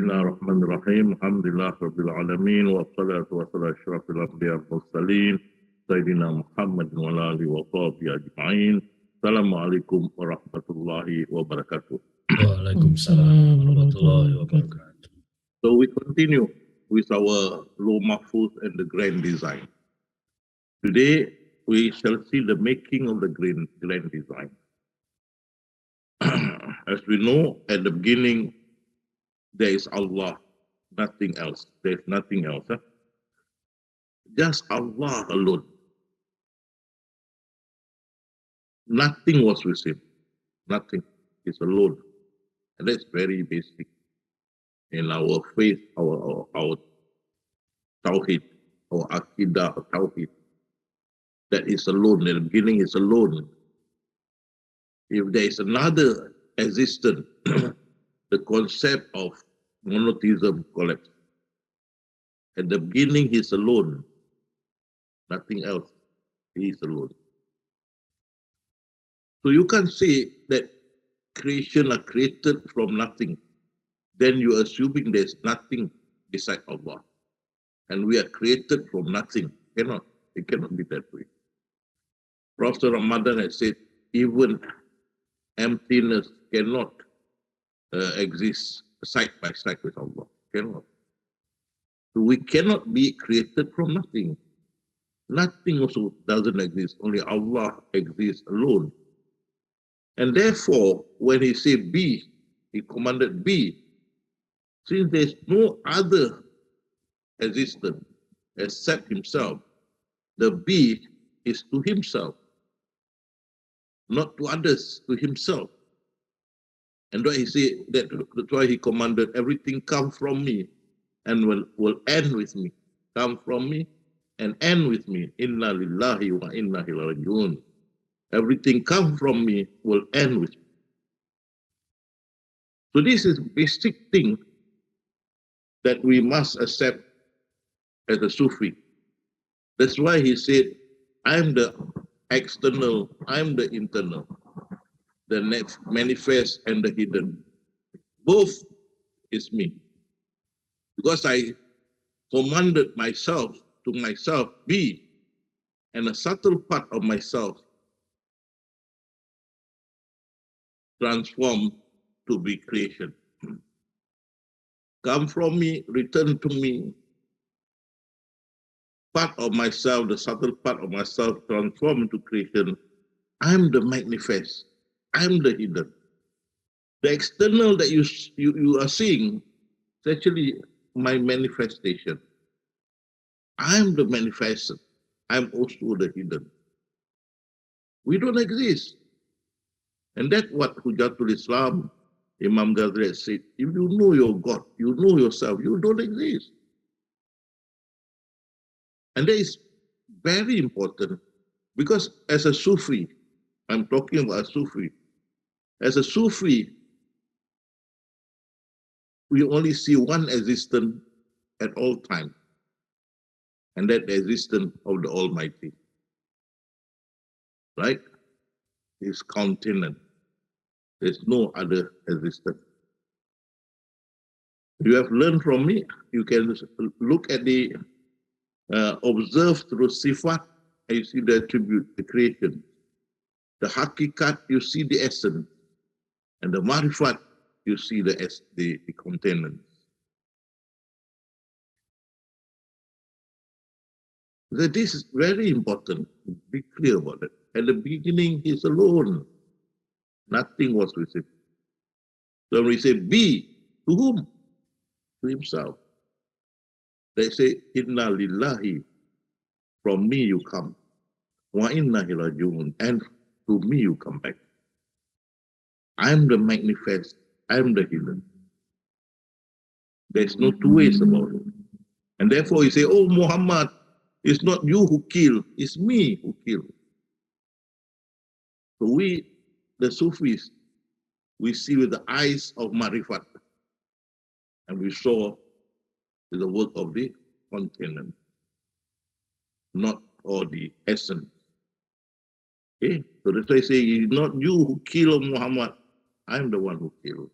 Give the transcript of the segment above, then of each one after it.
Bismillahirrahmanirrahim. Alhamdulillah Rabbil Alamin. Wa salatu wa salam asyrafil anbiya wal mursalin. Sayyidina Muhammad wa ala alihi wa sahbihi ajma'in. Assalamualaikum warahmatullahi wabarakatuh. Waalaikumsalam warahmatullahi wabarakatuh. So we continue with our Law Mahfuz and the grand design. Today we shall see the making of the grand design. As we know, at the beginning, there is Allah, nothing else. There is nothing else. Just Allah alone. Nothing was with him. Nothing. It's alone. And that's very basic in our faith, our Tawheed, our Aqidah, our Tawheed. That is alone. In the beginning, is alone. If there is another existence, the concept of monotheism collapses. At the beginning, he is alone. Nothing else. He is alone. So you can't say that creation are created from nothing. Then you are assuming there's nothing beside Allah. And we are created from nothing. Cannot. It cannot be that way. Prophet Ramadan has said, even emptiness cannot exist side by side with Allah. Cannot. So we cannot be created from nothing. Nothing also doesn't exist. Only Allah exists alone. And therefore, when he said be, he commanded be. Since there's no other existence except himself, the be is to himself, not to others, to himself. And why he said that's why he commanded everything come from me and will end with me. Come from me and end with me. Inna lillahi wa inna ilaihi raji'un. Everything come from me will end with me. So this is basic thing that we must accept as a Sufi. That's why he said, I'm the external, I'm the internal, the manifest and the hidden. Both is me. Because I commanded myself to myself be, and a subtle part of myself transform to be creation. Come from me, return to me. Part of myself, the subtle part of myself transform into creation. I'm the manifest. I'm the hidden. The external that you are seeing is actually my manifestation. I'm the manifested. I'm also the hidden. We don't exist. And that's what Hujatul Islam, Imam Ghazali said, if you know your God, you know yourself, you don't exist. And that is very important because as a Sufi, I'm talking about a Sufi, as a Sufi, we only see one existence at all times, and that the existence of the Almighty, right? His continent. There's no other existence. You have learned from me. You can look at the observe through sifat, and you see the attribute, the creation. The hakikat, you see the essence, and the marifat, you see the containment. So this is very important. Be clear about it. At the beginning, he's alone. Nothing was with him. So when we say be, to whom? To himself. They say, Inna lillahi, from me you come. Wa inna ilaihi raji'un, and to me you come back. I'm the manifest, I'm the hidden. There's no two ways about it. And therefore you say, oh Muhammad, it's not you who kill, it's me who kill. So we, the Sufis, we see with the eyes of Marifat, and we saw the work of the continent, not all the essence. Okay, so that's why I say, it's not you who kill Muhammad, I'm the one who killed.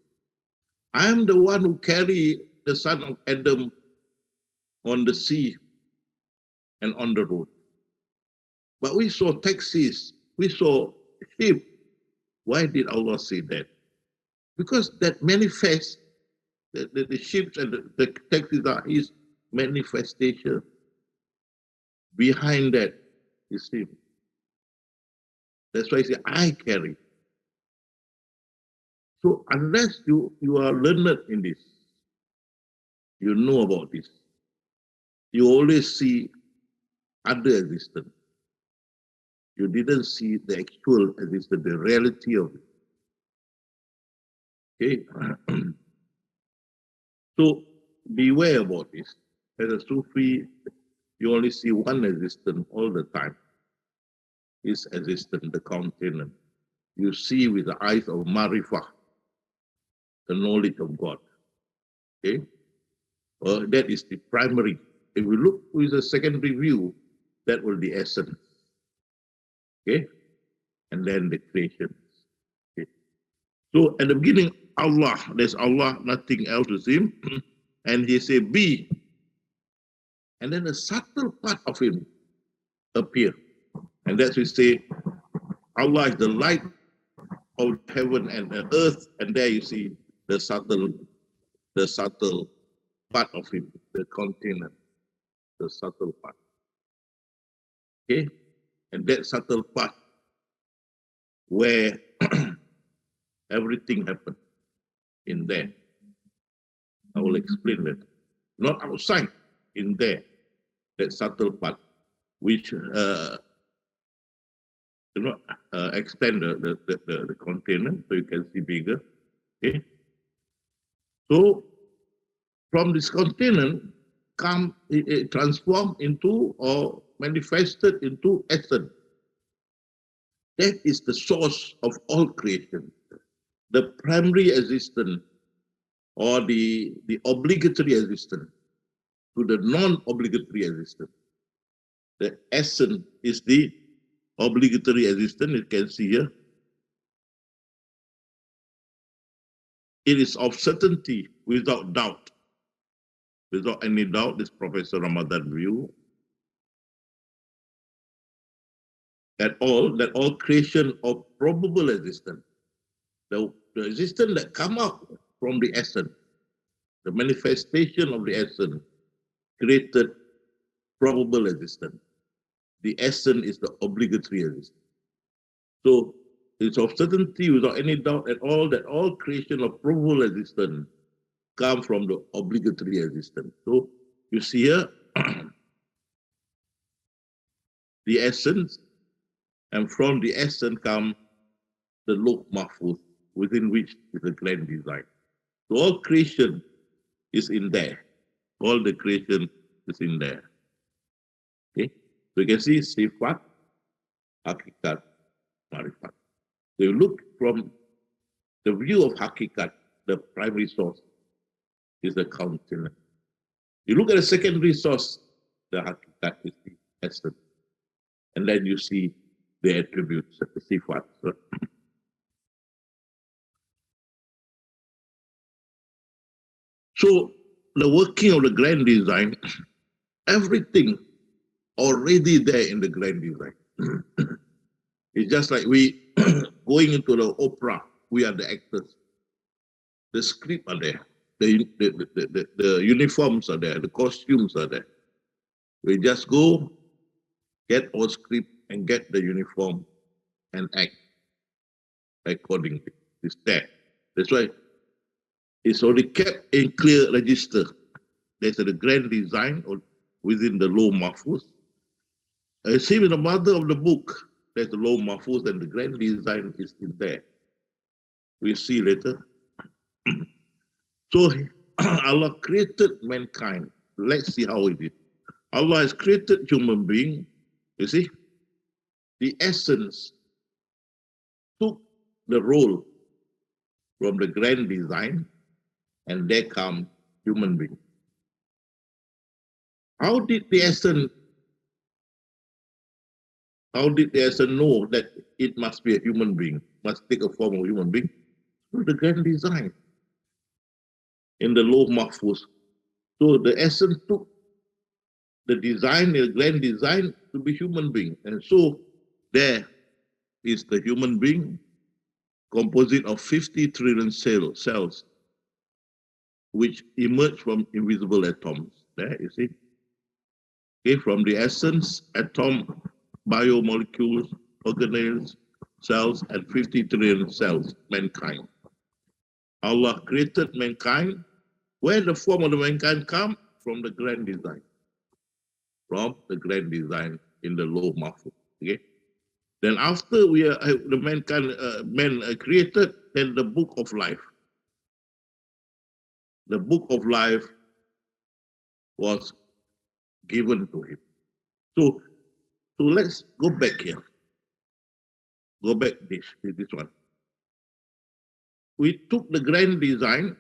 I'm the one who carry the son of Adam on the sea and on the road. But we saw taxis, we saw sheep. Why did Allah say that? Because that manifests, the sheep and the taxis are His manifestation. Behind that is Him. That's why He said, I carry. So unless you are learned in this, you know about this, you always see other existence. You didn't see the actual existence, the reality of it. Okay? So beware about this. As a Sufi, you only see one existence all the time. His existence, the container. You see with the eyes of Marifah, the knowledge of God. Okay? Well, that is the primary. If we look with the secondary view, that will be essence. Okay? And then the creation. Okay? So at the beginning, Allah, there's Allah, nothing else is Him. And He say, be. And then a subtle part of Him appear. And that's we say, Allah is the light of heaven and the earth. And there you see the subtle part of Him, the container, the subtle part. Okay? And that subtle part where everything happened in there. I will explain that. Not outside, in there. That subtle part, which extend the container so you can see bigger. Okay. So from this container it transformed into or manifested into essence. That is the source of all creation. The primary existence or the obligatory existence to the non-obligatory existence. The essence is the obligatory existence, you can see here. It is of certainty without doubt. Without any doubt, this Professor Ramadan view, that all creation of probable existence, the existence that come out from the essence, the manifestation of the essence, created probable existence. The essence is the obligatory existence. So it's of certainty without any doubt at all that all creation of probable existence come from the obligatory existence. So you see here the essence, and from the essence come the Lok Mahfuz, within which is the grand design. So all creation is in there. All the creation is in there. Okay? So you can see Sifat, Hakikat, Marifat. So you look from the view of Hakikat, the primary source is the countenance. You look at the secondary source, the Hakikat is the essence. And then you see the attributes, the Sifat. So the working of the grand design, everything already there in the grand design. It's just like we going into the opera, we are the actors. The script are there, the uniforms are there, the costumes are there. We just go, get our script and get the uniform and act accordingly. It's there. That's why it's already kept in clear register. There's a grand design within the Law Mahfuz. See with the mother of the book, there's the Law Mahfuz and the grand design is in there. We'll see later. So Allah created mankind. Let's see how it is. Allah has created human being. You see, the essence took the role from the grand design, and there come human being. How did the essence know that it must be a human being, must take a form of human being? Through the grand design. In the Law Mahfuz, So the essence took the design, the grand design, to be human being. And so there is the human being, composite of 50 trillion cells, which emerge from invisible atoms. There, you see? Okay, from the essence, atom, biomolecules, organelles, cells, and 50 trillion cells, mankind. Allah created mankind. Where the form of the mankind come? From the grand design. From the grand design in the low mahfuz. Okay. Then after we are the mankind, man created, then the book of life. The book of life was given to him. So let's go back here. Go back this one. We took the grand design,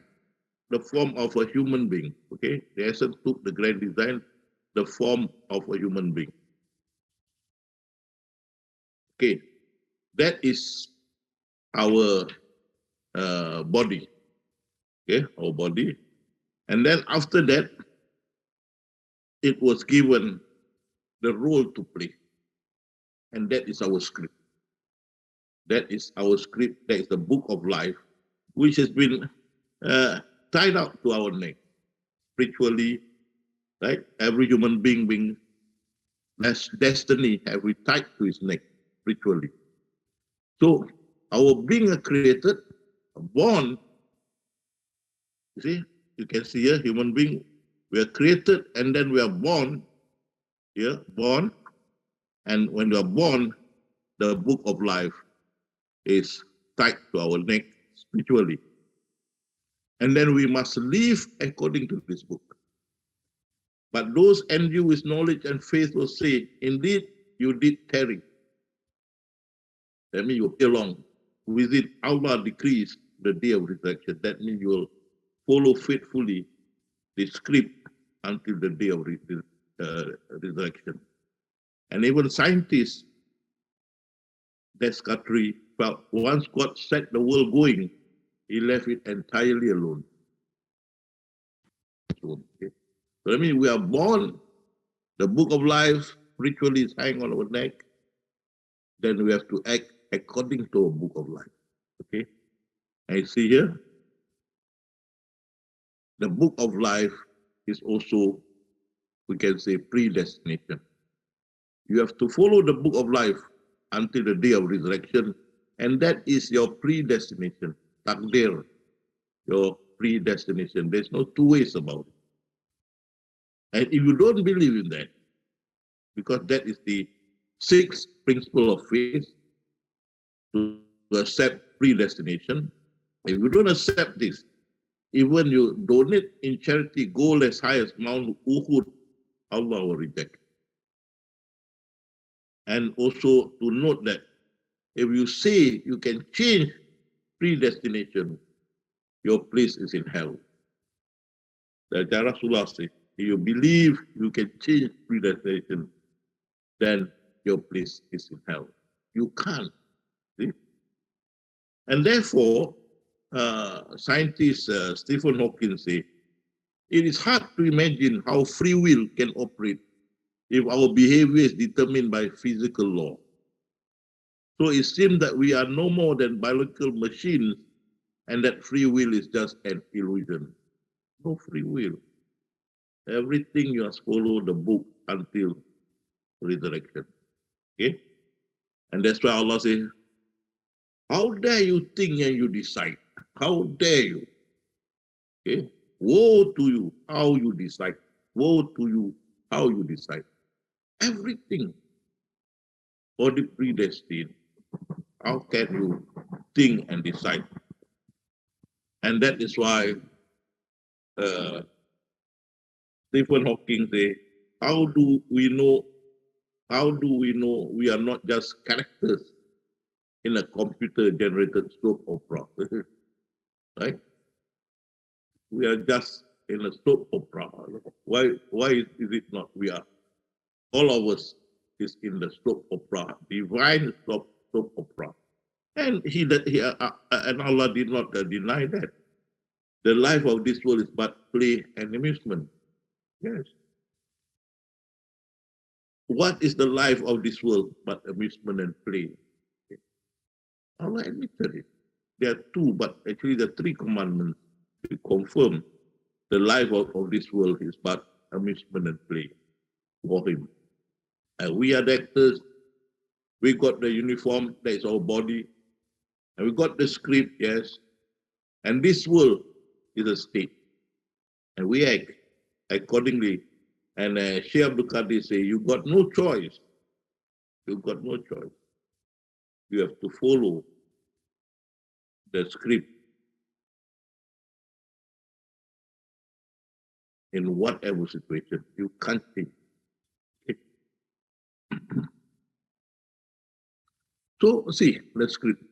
the form of a human being. Okay, the essence took the grand design, the form of a human being. Okay, that is our body. Okay, our body. And then after that, it was given the role to play. And that is our script. That is our script. That is the book of life, which has been tied up to our neck spiritually, right? Every human being destiny have we tied to his neck spiritually. So our being created, born, you see, you can see here, human being, we are created and then we are born, here, born, and when we are born, the book of life is tied to our neck spiritually. And then we must live according to this book. But those endued with knowledge and faith will say, indeed, you did tarry. That means you belong. Within Allah decrees the day of resurrection. That means you will follow faithfully the script until the day of resurrection. And even scientists, Descartes felt once God set the world going, he left it entirely alone. So that means we are born, the book of life spiritually is hanging on our neck, then we have to act according to a book of life. Okay? And you see here, the book of life is also, we can say, predestination. You have to follow the book of life until the day of resurrection, and that is your predestination, takdir, your predestination. There's no two ways about it. And if you don't believe in that, because that is the sixth principle of faith, to accept predestination, if you don't accept this, even you donate in charity gold as high as Mount Uhud, Allah will reject. And also to note that if you say you can change predestination, your place is in hell. Like Rasulullah said, if you believe you can change predestination, then your place is in hell. You can't. See? And therefore, scientist Stephen Hawking say, it is hard to imagine how free will can operate if our behavior is determined by physical law. So it seems that we are no more than biological machines and that free will is just an illusion. No free will. Everything you must follow the book until resurrection. Okay? And that's why Allah says, how dare you think and you decide? How dare you? Okay? Woe to you, how you decide. Woe to you, how you decide. Everything already predestined. How can you think and decide? And that is why Stephen Hawking say, how do we know we are not just characters in a computer-generated soap opera? Right? We are just in a soap opera. Why is it not? We are, all of us is in the soap opera, divine soap opera. And and Allah did not deny that. The life of this world is but play and amusement. Yes. What is the life of this world but amusement and play? Allah admitted it. There are two, but actually there are three commandments to confirm the life of this world is but amusement and play for him. And we are the actors, we got the uniform, that is our body, and we got the script, yes. And this world is a state. And we act accordingly. And Sheikh Abdul Qadir say, you got no choice. You got no choice. You have to follow the script in whatever situation. You can't think. So, see, the script.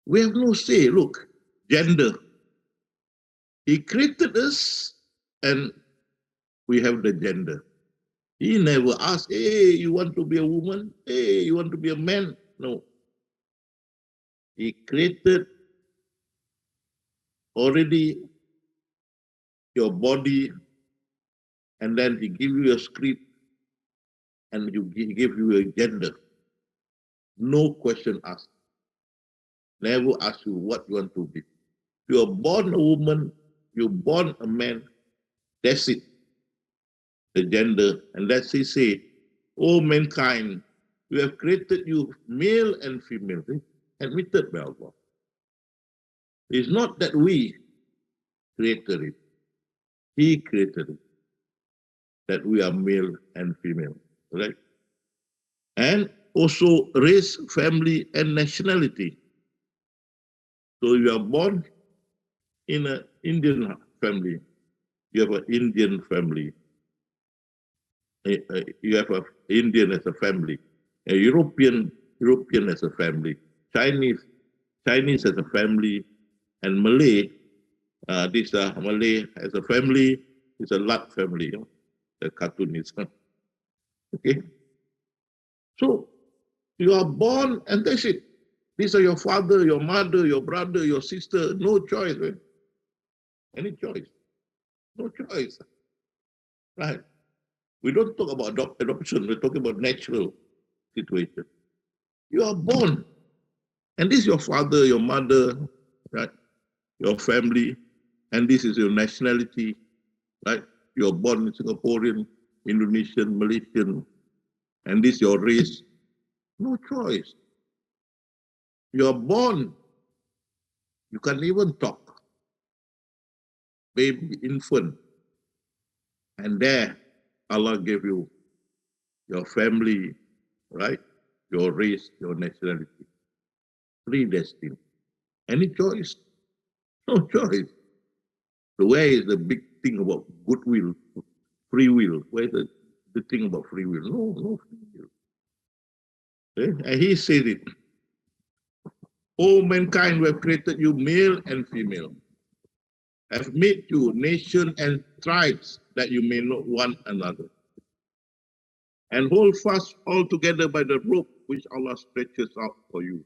We have no say. Look, gender. He created us and we have the gender. He never asked, hey, you want to be a woman? Hey, you want to be a man? No. He created already your body, and then he give you a script, and he give you a gender. No question asked. Never ask you what you want to be. You are born a woman, you're born a man, that's it. The gender, and that's he say, oh mankind, we have created you male and female. Admitted by Allah. It's not that we created it. He created it. That we are male and female. Right? And also race, family, and nationality. So you are born in an Indian family. You have an Indian family. You have an Indian as a family. A European as a family. Chinese as a family. And Malay, this Malay as a family, is a Lat family, you know, the cartoonist. Okay? So, you are born and that's it. These are your father, your mother, your brother, your sister. No choice. Right? Any choice? No choice. Right? We don't talk about adoption. We're talking about natural situation. You are born. And this is your father, your mother, right? Your family. And this is your nationality, right? You're born in Singaporean, Indonesian, Malaysian. And this is your race. No choice. You're born. You can't even talk. Baby, infant. And there, Allah gave you your family, right? Your race, your nationality. Predestined. Any choice? No choice. So where is the big thing about goodwill, free will? Where is the thing about free will? No free will. Okay? And he said it. O mankind, we have created you male and female. Have made you nation and tribes that you may know one another. And hold fast all together by the rope which Allah stretches out for you.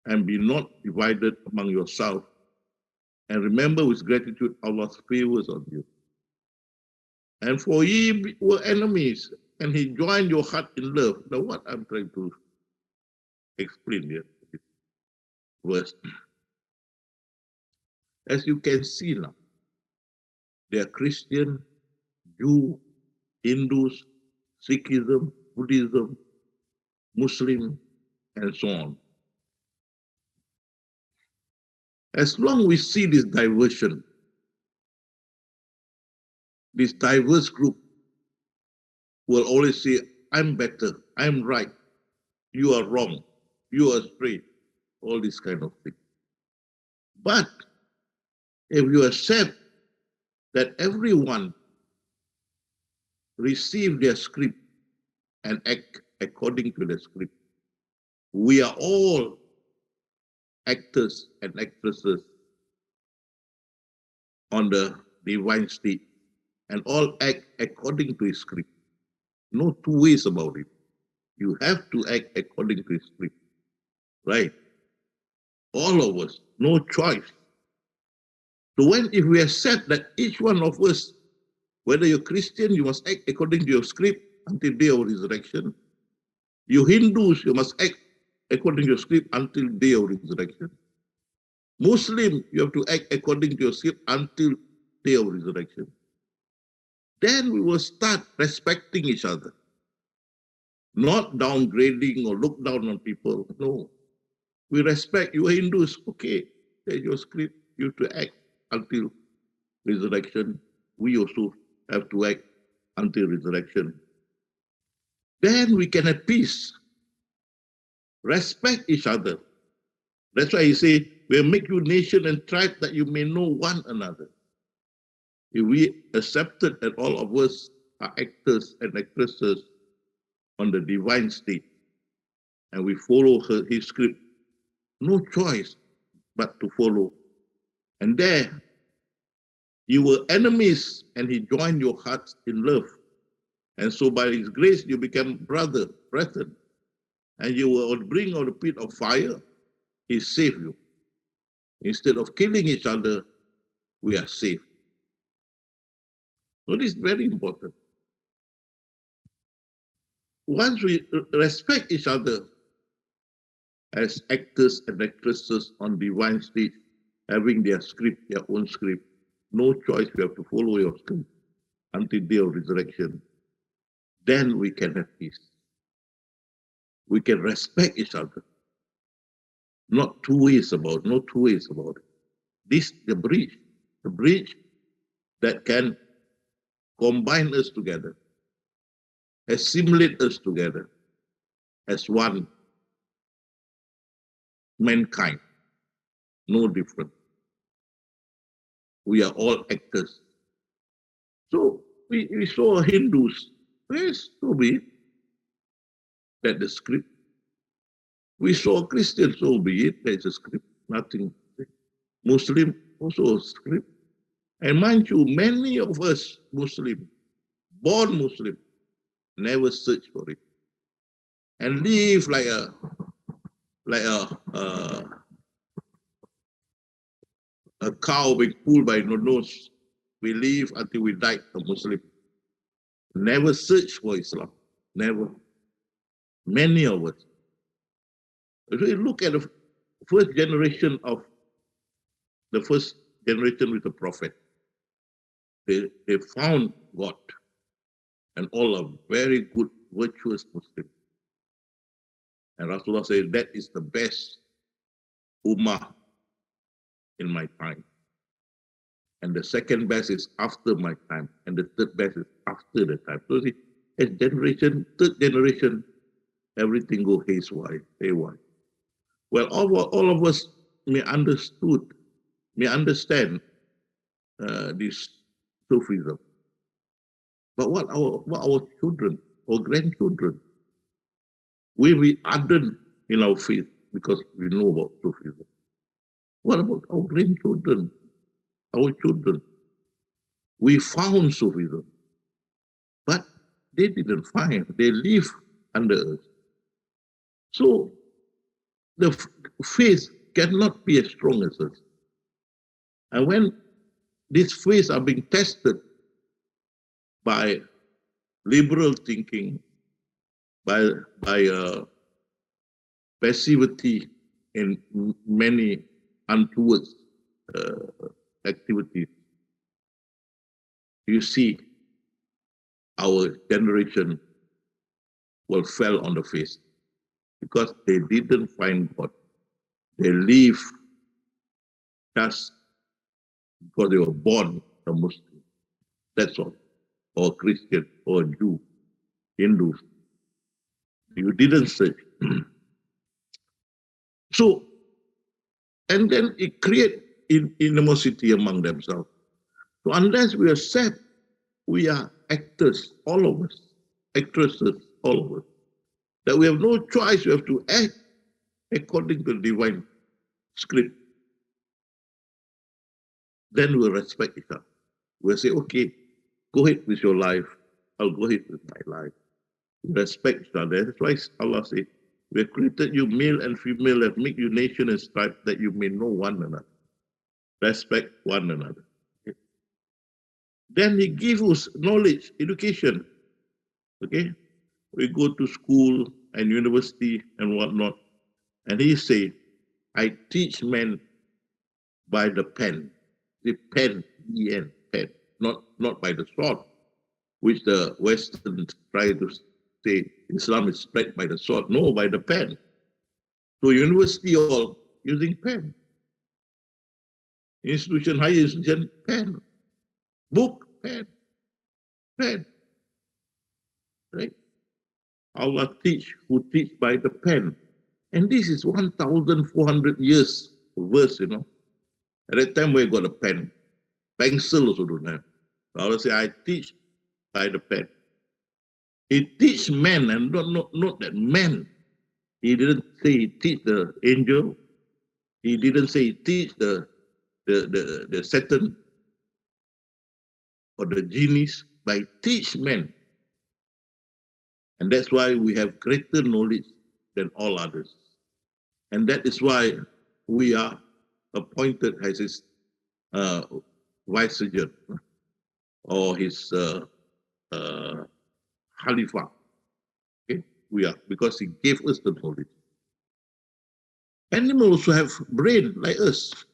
And be not divided among yourselves. And remember with gratitude Allah's favors on you. And for ye were enemies, and he joined your heart in love. Now what I'm trying to explain here, verse. As you can see now, they are Christian, Jew, Hindus, Sikhism, Buddhism, Muslim, and so on. As long as we see this diversion, this diverse group will always say, I'm better, I'm right, you are wrong, you are straight, all this kind of thing. But if you accept that everyone receive their script and act according to the script, we are all actors and actresses on the divine stage and all act according to his script. No two ways about it. You have to act according to his script. Right? All of us, no choice. So if we accept that each one of us Whether you're Christian, you must act according to your script until day of resurrection. You Hindus, you must act according to your script until day of resurrection. Muslim, you have to act according to your script until day of resurrection. Then we will start respecting each other. Not downgrading or look down on people. No. We respect you Hindus. Okay, there's your script. You have to act until resurrection. We also have to act until resurrection. Then we can have peace. Respect each other. That's why he say, we'll make you nation and tribe that you may know one another. If we accepted that all of us are actors and actresses on the divine state, and we follow his script, no choice but to follow. And there, you were enemies, and he joined your hearts in love. And so by his grace, you became brethren. And you were on the brink of the pit of fire, he saved you. Instead of killing each other, we are saved. So this is very important. Once we respect each other as actors and actresses on divine stage, having their script, their own script, no choice, we have to follow your script until day of resurrection. Then we can have peace. We can respect each other. Not two ways about it. This is the bridge that can combine us together, assimilate us together as one mankind, no different. We are all actors. So we saw Hindus, yes, so be it, that the script. We saw Christians, so be it, there's a script, nothing. Muslim, also a script. And mind you, many of us Muslim, born Muslim, never search for it. And live like a cow being pulled by the nose. We live until we die a Muslim. Never search for Islam. Never. Many of us. If we look at the first generation with the prophet, they found God, and all are very good, virtuous Muslims. And Rasulullah said, that is the best ummah in my time. And the second best is after my time. And the third best is after the time. So see, as third generation, everything go haywire. Well, all of us may understand this Sufism. But what our children or grandchildren will be ardent in our faith because we know about Sufism. What about our grandchildren, our children? We found Sufism, but they didn't find. They live under us. So the faith cannot be as strong as us. And when these faiths are being tested by liberal thinking, by passivity in many untoward activities, you see our generation will fall on the face because they didn't find God. They live just because they were born a Muslim. That's all. Or a Christian, or a Jew, Hindus. You didn't search. So, and then it creates animosity among themselves. So unless we accept, we are actors, all of us, actresses, all of us, that we have no choice, we have to act according to the divine script. Then we'll respect each other. We'll say, okay, go ahead with your life. I'll go ahead with my life. Respect each other. That's why Allah said, we have created you male and female, have made you nation and tribe that you may know one another. Respect one another. Okay? Then he gives us knowledge, education. Okay? We go to school and university and whatnot. And he say, I teach men by the pen. The pen, E-N, pen, not by the sword, which the Westerns try to say Islam is spread by the sword. No, by the pen. So university all using pen. Institution, higher institution, pen. Book, pen. Pen. Right? Allah who teach by the pen. And this is 1,400 years verse, At that time we got a pen. Pencil also don't have. Allah say, I teach by the pen. He teach men, and not that men. He didn't say he teach the angel. He didn't say he teach the Satan or the genies, but he teach men. And that's why we have greater knowledge than all others. And that is why we are appointed as his vicegerent or his Khalifa. Okay? We are, because he gave us the knowledge. Animals also have brain like us.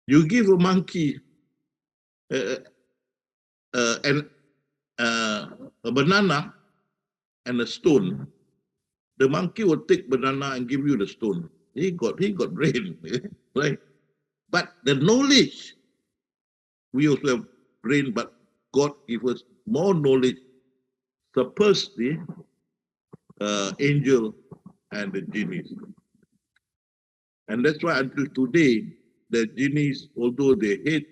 You give a monkey a banana and a stone, the monkey will take banana and give you the stone. He got brain, right? But the knowledge, we also have brain, but God gives us more knowledge, surpass the angel and the genies. And that's why until today, the genies, although they hate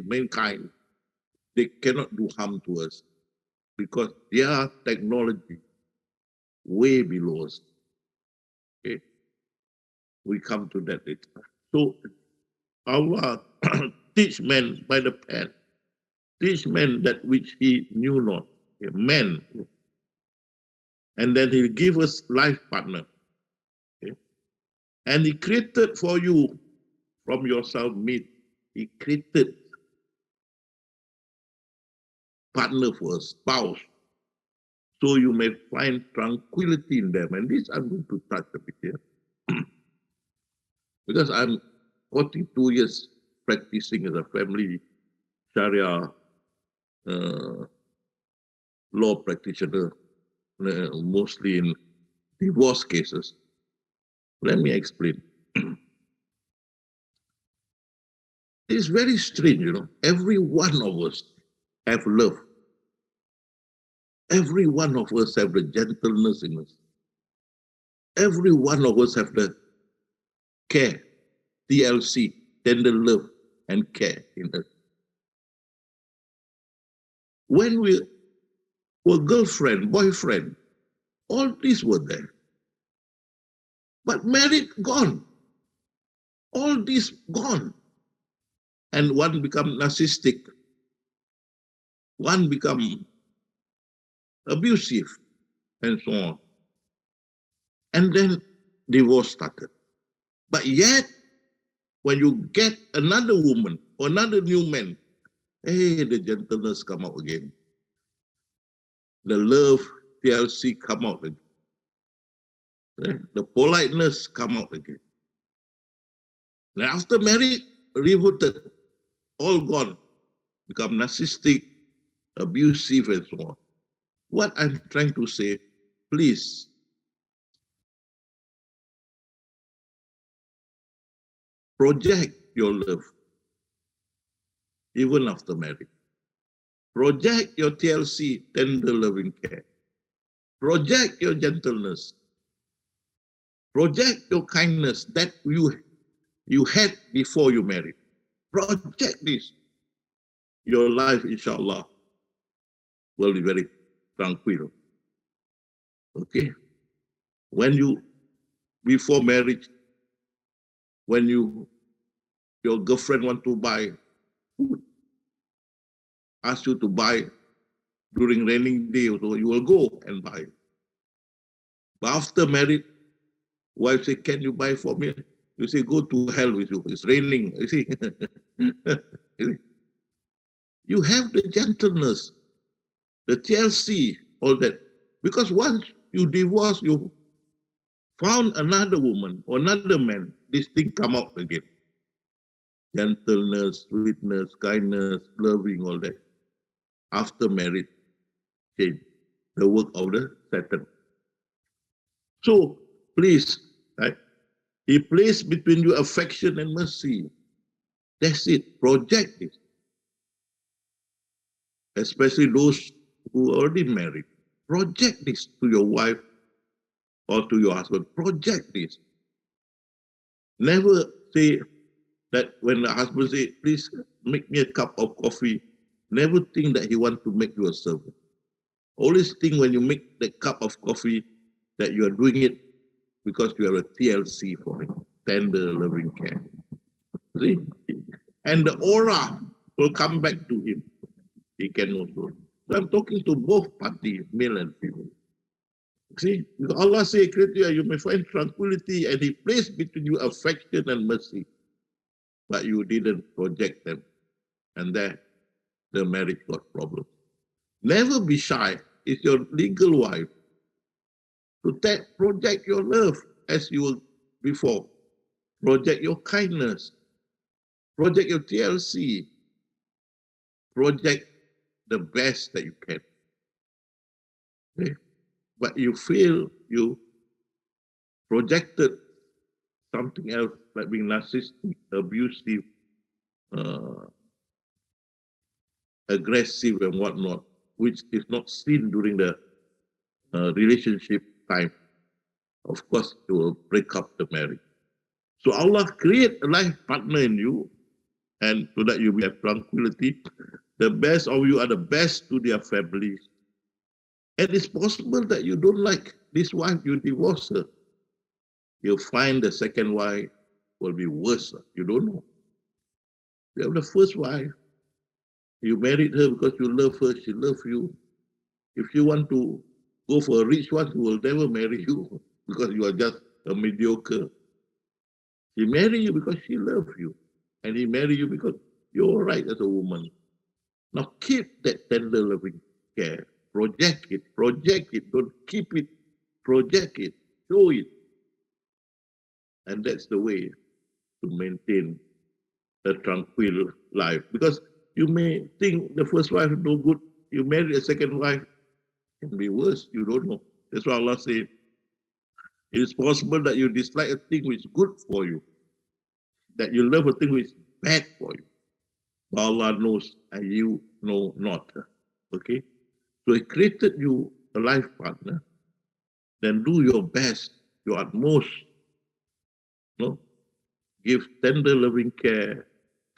mankind, they cannot do harm to us because their technology way below us. Okay? We come to that later. So Allah teach men by the pen, teach men that which he knew not. Okay? Men. And then he give us life partner. Okay? And he created for you from yourself meat. He created partner for a spouse, so you may find tranquility in them. And this I'm going to touch a bit here. Because I'm 42 years practicing as a family Sharia law practitioner, mostly in divorce cases. Let me explain. It's very strange, Every one of us have love. Every one of us have the gentleness in us. Every one of us have the care, TLC, tender love and care in us. When we were girlfriend, boyfriend, all these were there. But married, gone. All these gone. And one become narcissistic. One become abusive, and so on. And then divorce started. But yet, when you get another woman or another new man, hey, the gentleness come out again. The love, TLC come out again. The politeness come out again. And after marriage, reverted, all gone, become narcissistic, abusive, and so on. What I'm trying to say, please, project your love, even after marriage. Project your TLC, tender loving care. Project your gentleness. Project your kindness that you had before you married. Project this. Your life, inshallah, will be very tranquil. Okay? Before marriage, when your girlfriend want to buy food, ask you to buy during raining day, so you will go and buy. But after marriage, wife say, can you buy for me? You say, go to hell with you. It's raining. You see? You have the gentleness, the TLC, all that. Because once you divorce, you found another woman or another man, this thing come out again. Gentleness, sweetness, kindness, loving, all that. After marriage, change. The work of the Satan. So, please, right? He placed between you affection and mercy. That's it. Project this. Especially those who are already married. Project this to your wife or to your husband. Project this. Never say that when the husband say, please make me a cup of coffee, never think that he wants to make you a servant. Always think when you make the cup of coffee that you are doing it because you are a TLC for him, tender, loving care. See? And the aura will come back to him. He can also. So I'm talking to both parties, male and female. See, because Allah says, you may find tranquility, and He placed between you affection and mercy, but you didn't project them, and there the marriage got problems. Never be shy. It's your legal wife to project your love as you were before. Project your kindness. Project your TLC. Project the best that you can. Okay? But you feel you projected something else, like being narcissistic, abusive, aggressive and whatnot, which is not seen during the relationship time. Of course, it will break up the marriage. So Allah create a life partner in you, and so that you will have tranquility. The best of you are the best to their families. And it's possible that you don't like this wife, you divorce her. You'll find the second wife will be worse. You don't know. You have the first wife. You married her because you love her, she loves you. If you want to go for a rich one, who will never marry you because you are just a mediocre. She married you because she loves you. And he married you because you're all right as a woman. Now keep that tender loving care. Project it. Don't keep it. Project it. Show it. And that's the way to maintain a tranquil life. Because you may think the first wife is no good. You marry a second wife, it can be worse. You don't know. That's why Allah says, it is possible that you dislike a thing which is good for you, that you love a thing which is bad for you. But Allah knows and you know not. Okay? So He created you a life partner. Then do your best, your utmost. No? Give tender loving care,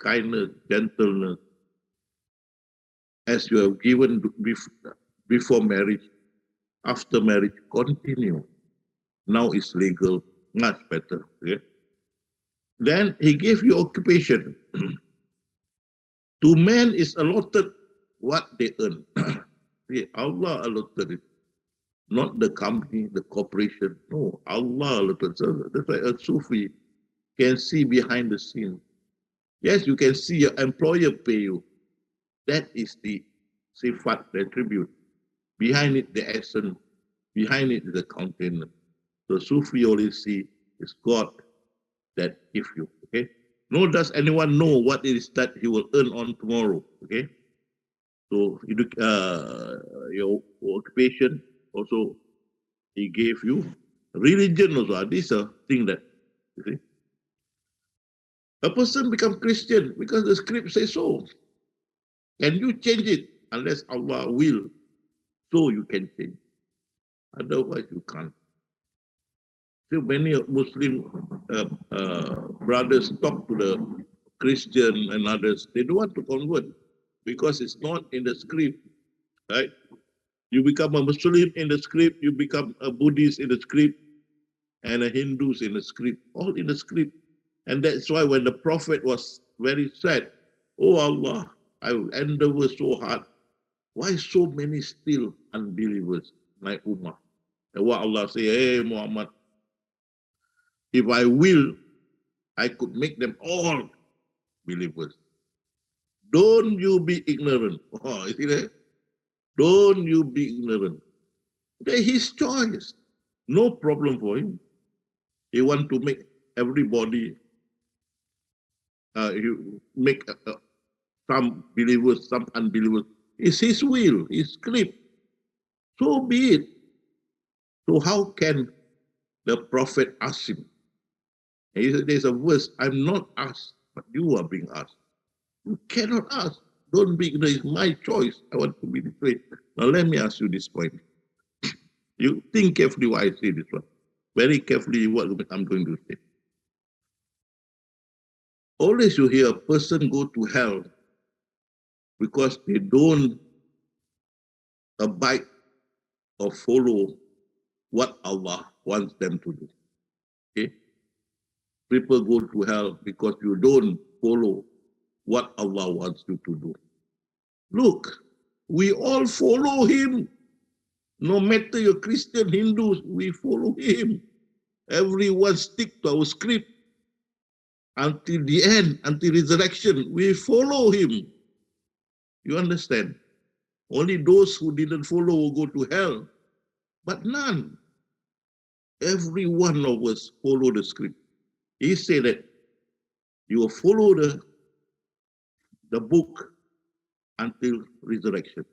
kindness, gentleness, as you have given before marriage. After marriage, continue. Now it's legal, much better. Okay? Then He gave you occupation. To men is allotted what they earn. Allah allotted it. Not the company, the corporation. No, Allah allotted. So that's why a Sufi can see behind the scene. Yes, you can see your employer pay you. That is the sifat, the attribute. Behind it, the essence. Behind it is the container. So Sufi always see is God that give you. Okay. Nor does anyone know what it is that he will earn on tomorrow. Okay. So your occupation also He gave you. Religion also. These are things that you see. A person becomes Christian because the script says so. Can you change it? Unless Allah will, so you can change. Otherwise, you can't. So many Muslim brothers talk to the Christian and others. They don't want to convert because it's not in the script, right? You become a Muslim in the script, you become a Buddhist in the script, and a Hindus in the script, all in the script. And that's why when the Prophet was very sad, oh Allah, I endeavor so hard. Why so many still unbelievers like Ummah? And what Allah say, hey Muhammad, if I will, I could make them all believers. Don't you be ignorant. Oh, you see that? Don't you be ignorant. That's his choice. No problem for him. He want to make everybody, you make some believers, some unbelievers. It's his will, his script. So be it. So how can the prophet ask him? And he said, there's a verse, I'm not asked, but you are being asked. You cannot ask. Don't be ignorant. It's my choice. I want to be this way. Now let me ask you this point. You think carefully why I say this one. Very carefully what I'm going to say. Always you hear a person go to hell because they don't abide or follow what Allah wants them to do. Okay? People go to hell because you don't follow what Allah wants you to do. Look, we all follow him. No matter you're Christian, Hindus, we follow him. Everyone stick to our script until the end, until resurrection. We follow him. You understand? Only those who didn't follow will go to hell, but none. Every one of us follow the script. He said that you will follow the book until resurrection.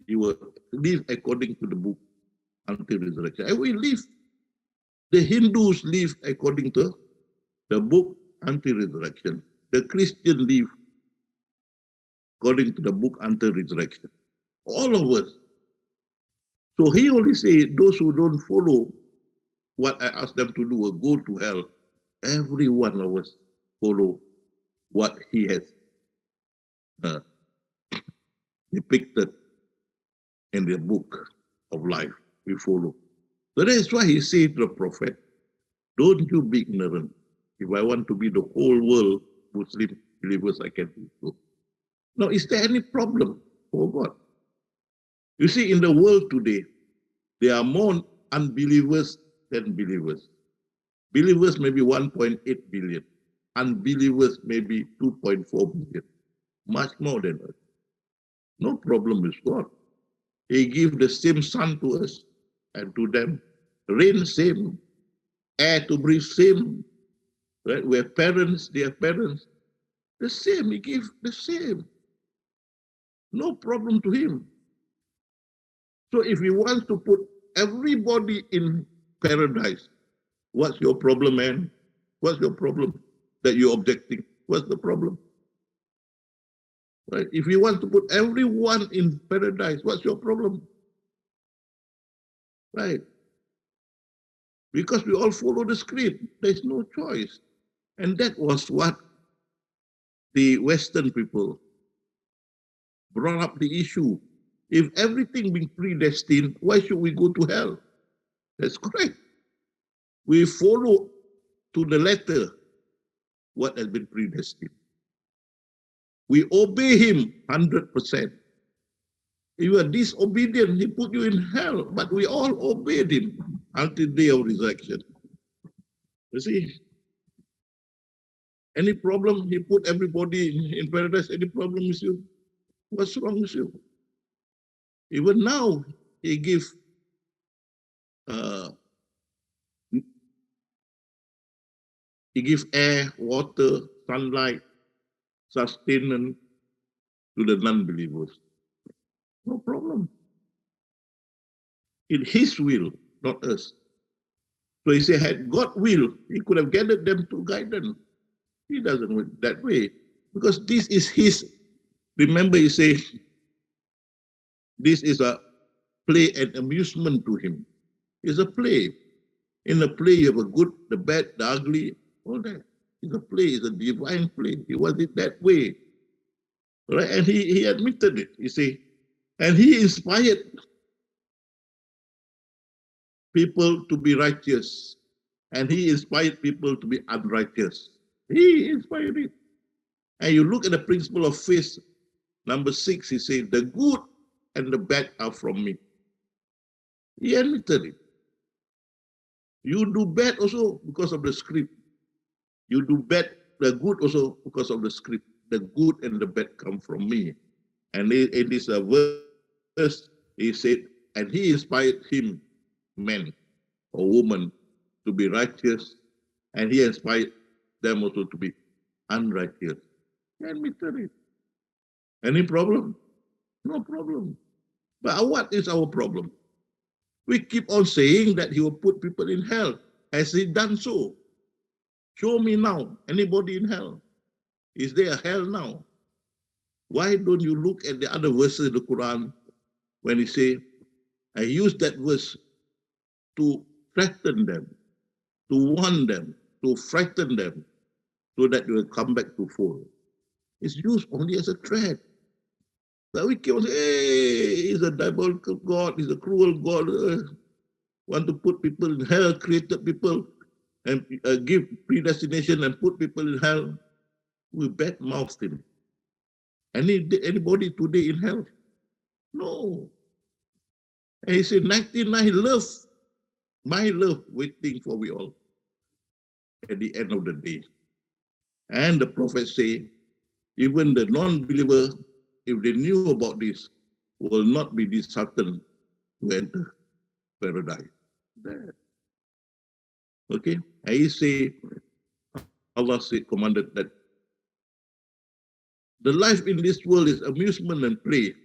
You will live according to the book until resurrection. And we live. The Hindus live according to the book until resurrection. The Christian live according to the book until resurrection. All of us. So he only said those who don't follow what I asked them to do will go to hell. Every one of us follow what he has depicted in the book of life. We follow. So that's why he said to the prophet, don't you be ignorant. If I want to be the whole world Muslim believers, I can do so. Now, is there any problem for God? You see, in the world today, there are more unbelievers than believers. Believers maybe 1.8 billion. Unbelievers maybe 2.4 billion. Much more than us. No problem with God. He gives the same sun to us and to them. Rain same. Air to breathe same. Right? We have parents, they have parents. The same, he gives the same. No problem to him. So if he wants to put everybody in paradise, what's your problem, man? What's your problem that you're objecting? What's the problem? Right? If he wants to put everyone in paradise, what's your problem? Right? Because we all follow the script. There's no choice. And that was what the Western people brought up the issue. If everything being predestined, why should we go to hell? That's correct. We follow to the letter what has been predestined. We obey him 100%. If you are disobedient, he put you in hell. But we all obeyed him until the day of resurrection. You see? Any problem, he put everybody in paradise. Any problem with you? What's wrong with you? Even now, he gives air, water, sunlight, sustenance to the non-believers. No problem. In his will, not us. So he said, had God will, he could have gathered them to guide them. He doesn't work that way. Because this is his. Remember, he said, this is a play and amusement to him. It's a play. In a play, you have a good, the bad, the ugly, all that. It's a play, it's a divine play. He was it that way. Right? And he admitted it, you see. And he inspired people to be righteous. And he inspired people to be unrighteous. He inspired it. And you look at the principle of faith, number 6, he said, the good and the bad are from me. He admitted it. You do bad also because of the script. You do bad, the good also because of the script. the good and the bad come from me. And in this verse, he said, and he inspired him, men or woman, to be righteous, and he inspired them also to be unrighteous. Let me tell you. Any problem? No problem. But what is our problem? We keep on saying that he will put people in hell. Has he done so? Show me now, anybody in hell. Is there a hell now? Why don't you look at the other verses of the Quran when he say, I use that verse to threaten them, to warn them, to frighten them, so that they will come back to fold. It's used only as a threat. But we keep on saying, hey, he's a diabolical God, he's a cruel God, want to put people in hell, created people, and give predestination and put people in hell. We bad-mouthed him. Anybody today in hell? No. And he said, 99 love, my love waiting for we all at the end of the day. And the prophet say, even the non-believer, if they knew about this, will not be disheartened to enter paradise. Okay? And he say, Allah said, commanded that the life in this world is amusement and play,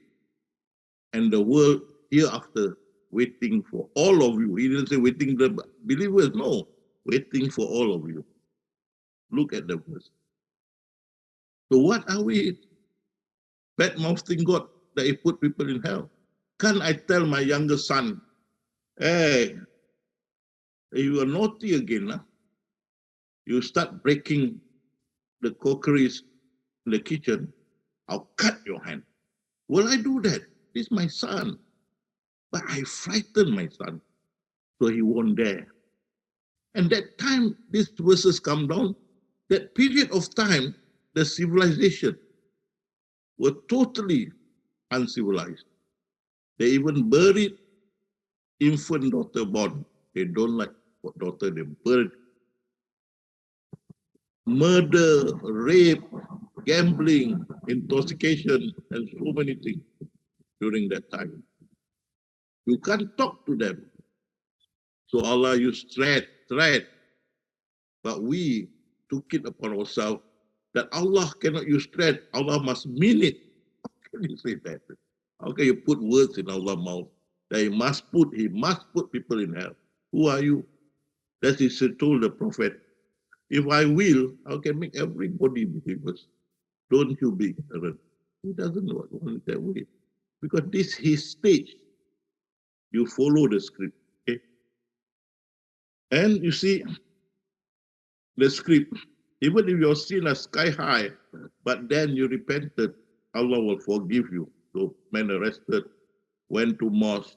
and the world hereafter waiting for all of you. He didn't say waiting the believers, no, waiting for all of you. Look at the verse. So what are we bad-mouthing God that he put people in hell? Can't I tell my younger son, hey, you are naughty again, huh? You start breaking the cookeries in the kitchen, I'll cut your hand. Will I do that? This is my son. But I frightened my son, so he won't dare. And that time these verses come down, that period of time, the civilization were totally uncivilized. They even buried infant daughter born. They don't like daughter, they buried. Murder, rape, gambling, intoxication, and so many things during that time. You can't talk to them. So Allah used threat, but we took it upon ourselves that Allah cannot use threat, Allah must mean it. How can you say that? How can you put words in Allah's mouth that he must put people in hell? Who are you? That is told the prophet, if I will, I can make everybody believers. Don't you be ignorant. He doesn't want it that way. Because this is his stage. You follow the script. Okay? And you see, the script, even if your sin is sky high, but then you repented, Allah will forgive you. So men arrested, went to mosque,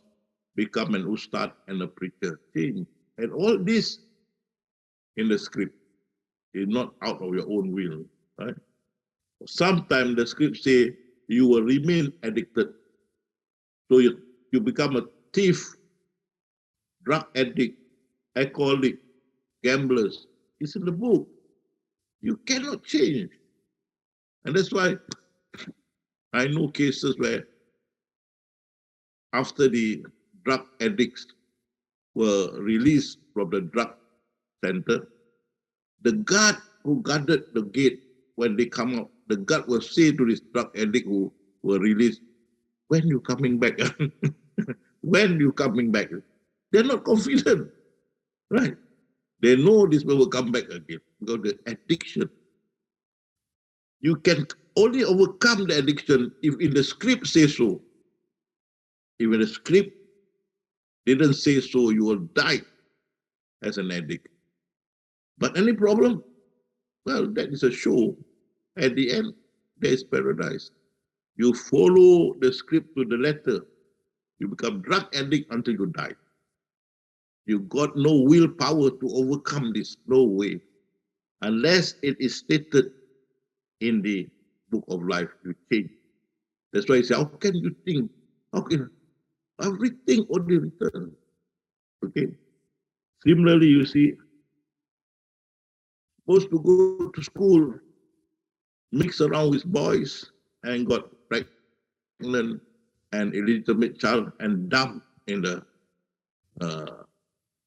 become an ustadz and a preacher. Change. And all this in the script is not out of your own will. Right? Sometimes the script say you will remain addicted. So you become a thief, drug addict, alcoholic, gamblers. It's in the book. You cannot change. And that's why I know cases where after the drug addicts were released from the drug center, the guard who guarded the gate when they come out, the guard will say to this drug addict who were released, when you coming back? When you coming back? They're not confident, right? They know this will come back again because the addiction. You can only overcome the addiction if in the script say so. If in the script didn't say so, you will die as an addict. But any problem? Well, that is a show. At the end, there is paradise. You follow the script to the letter. You become drug addict until you die. You got no willpower to overcome this. No way. Unless it is stated in the book of life, you change. That's why he said, how can you think? How can everything only return? Okay. Similarly, you see, supposed to go to school, mixed around with boys and got pregnant and illegitimate child and dumped in the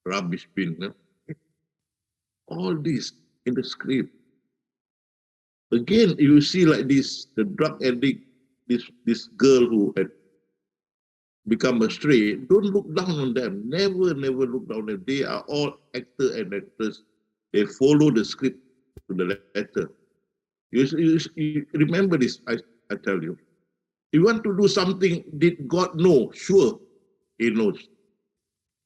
rubbish bin. All this in the script. Again, you see like this, the drug addict, this girl who had become a stray, don't look down on them. Never look down on them. They are all actor and actress. They follow the script to the letter. You remember this, I tell you. You want to do something, did God know? Sure, He knows.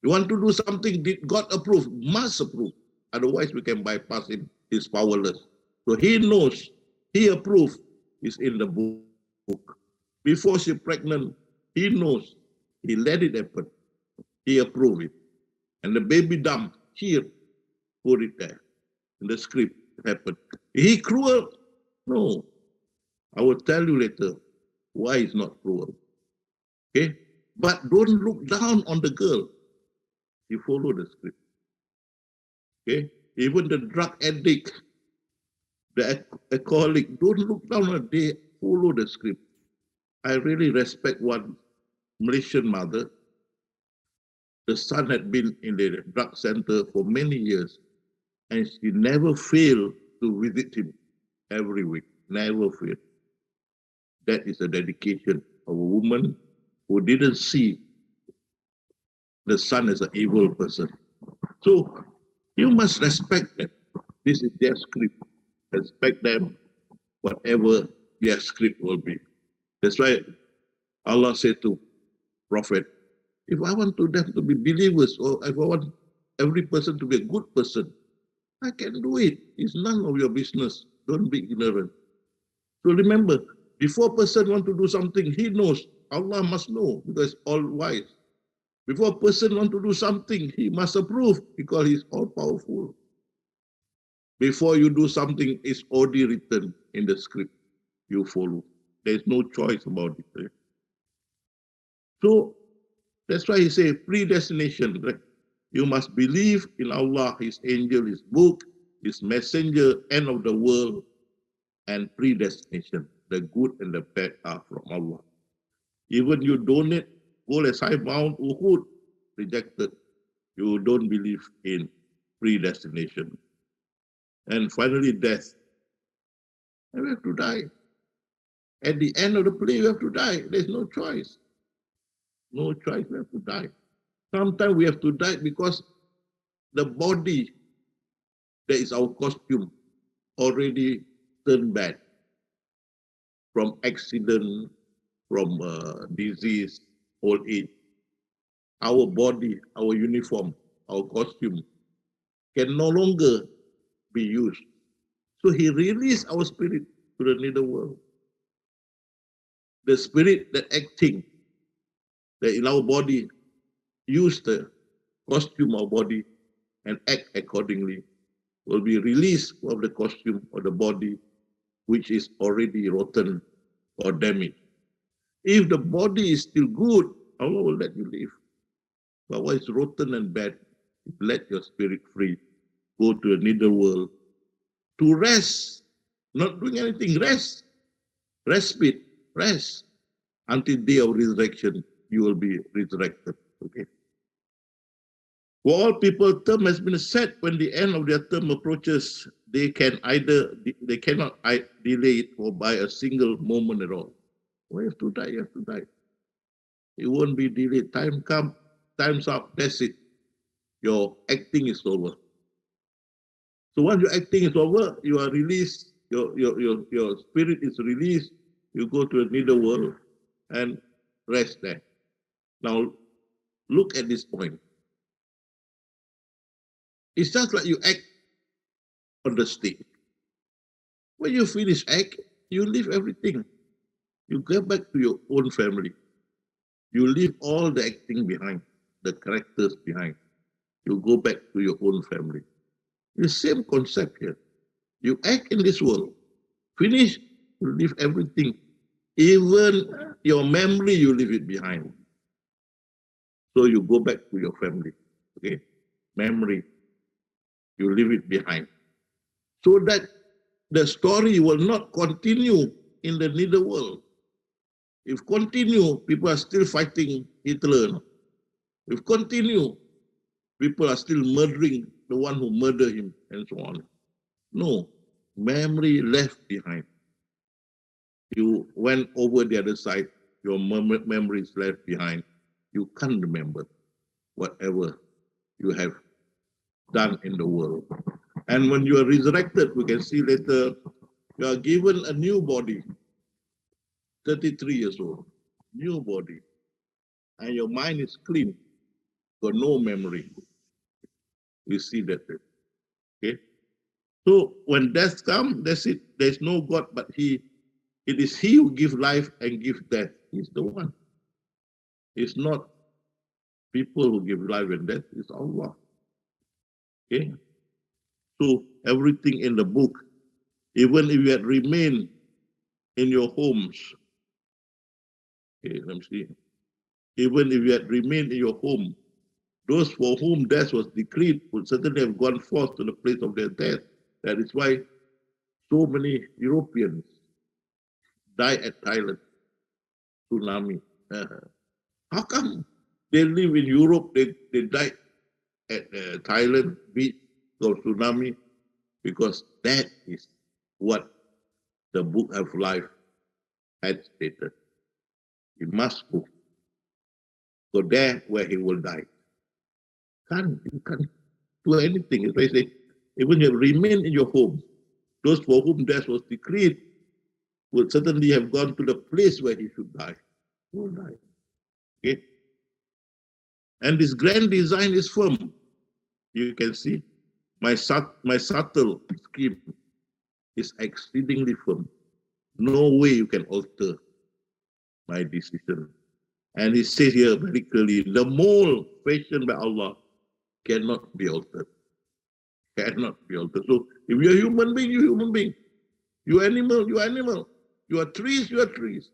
You want to do something, did God approve? Must approve. Otherwise, we can bypass Him. He's powerless. So He knows. He approved. It's in the book. Before she's pregnant, He knows. He let it happen. He approved it. And the baby dump, here, put it there. In the script, it happened. He cruel? No. I will tell you later why it's not cruel. Okay? But don't look down on the girl. You follow the script. Okay? Even the drug addict, the alcoholic, don't look down on it. They follow the script. I really respect one Malaysian mother. The son had been in the drug center for many years, and she never failed to visit him every week. Never failed. That is a dedication of a woman who didn't see the son as an evil person. So you must respect them. This is their script. Respect them, whatever their script will be. That's why Allah said to Prophet, if I want them to be believers, or if I want every person to be a good person, I can do it. It's none of your business. Don't be ignorant. So remember, before a person wants to do something, he knows. Allah must know because all wise. Before a person wants to do something, he must approve because he's all powerful. Before you do something, it's already written in the script. You follow. There's no choice about it. So that's why he says predestination. Right? You must believe in Allah, His angel, His book, His messenger, end of the world, and predestination. The good and the bad are from Allah. Even you donate gold as high Mount Uhud, rejected. You don't believe in predestination. And finally, death. And we have to die. At the end of the play, we have to die. There's no choice. No choice, we have to die. Sometimes we have to die because the body, that is our costume, already turned bad. From accident, from disease, old age. Our body, our uniform, our costume can no longer be used. So He released our spirit to the nether world. The spirit that acting, that in our body, use the costume of body and act accordingly, will be released from the costume or the body which is already rotten or damaged. If the body is still good, Allah will let you live. But what is rotten and bad, let your spirit free. Go to the nether world to rest, not doing anything, rest, respite, rest. Until day of resurrection, you will be resurrected. Okay. For all people, term has been set. When the end of their term approaches, they cannot delay it or by a single moment at all. Well, you have to die, you have to die. It won't be delayed. Time come, time's up, that's it. Your acting is over. So once your acting is over, you are released, your spirit is released, you go to the nether world and rest there. Now, look at this point. It's just like you act on the stage. When you finish act, you leave everything. You go back to your own family. You leave all the acting behind, the characters behind. You go back to your own family. The same concept here. You act in this world. Finish, you leave everything. Even your memory, you leave it behind. So you go back to your family. Okay? Memory, you leave it behind. So that the story will not continue in the nether world. If continue, people are still fighting Hitler. If continue, people are still murdering the one who murdered him and so on. No, memory left behind. You went over the other side, your memory is left behind. You can't remember whatever you have done in the world. And when you are resurrected, we can see later, you are given a new body, 33 years old, new body, and your mind is clean, got no memory. You see that, okay? So when death comes, that's it. There's no God but He. It is He who gives life and gives death. He's the one. It's not people who give life and death. It's Allah. Okay? So everything in the book, even if you had remained in your homes, okay, let me see. Even if you had remained in your home, those for whom death was decreed would certainly have gone forth to the place of their death. That is why so many Europeans died at Thailand, tsunami. How come they live in Europe, they died at Thailand beach of tsunami? Because that is what the book of life had stated. He must go. So there where he will die. You can't do anything. As I say, even if you remain in your home, those for whom death was decreed would certainly have gone to the place where he should die. He will die. Okay? And this grand design is firm. You can see my subtle scheme is exceedingly firm. No way you can alter my decision. And he says here very clearly, the mold fashioned by Allah cannot be altered. Cannot be altered. So if you're a human being, you're a human being. You're animal, you're animal. You are trees, you are trees.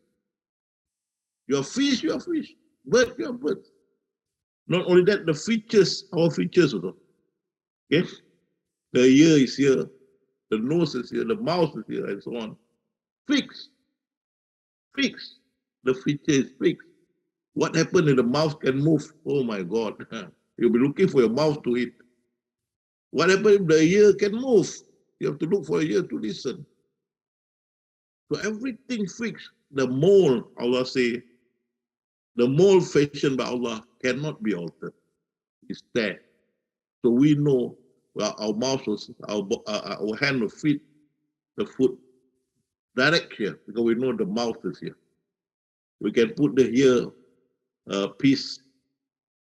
You are fish, you are fish. Bird, you are bird. Not only that, the features, our features also. Okay? The ear is here, the nose is here, the mouth is here, and so on. Fixed. Fixed. The feature is fixed. What happened if the mouth can move? Oh my God. You'll be looking for your mouth to eat. What happened if the ear can move? You have to look for a ear to listen. So everything fixed. The mold, Allah say, the mold fashioned by Allah cannot be altered. It's there. So we know well, our mouth, our hand will feed the food direct here because we know the mouth is here. We can put the ear piece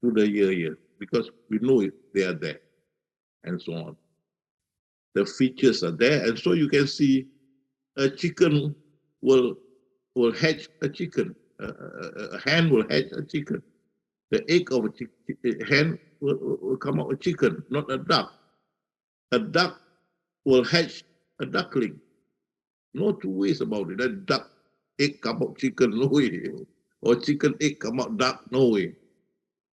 to the ear here because we know it, they are there, and so on. The features are there, and so you can see a chicken will hatch a chicken. A hen will hatch a chicken. The egg of a hen will come out a chicken, not a duck. A duck will hatch a duckling. No two ways about it. A duck egg come out chicken, no way. Or chicken egg come out duck, no way.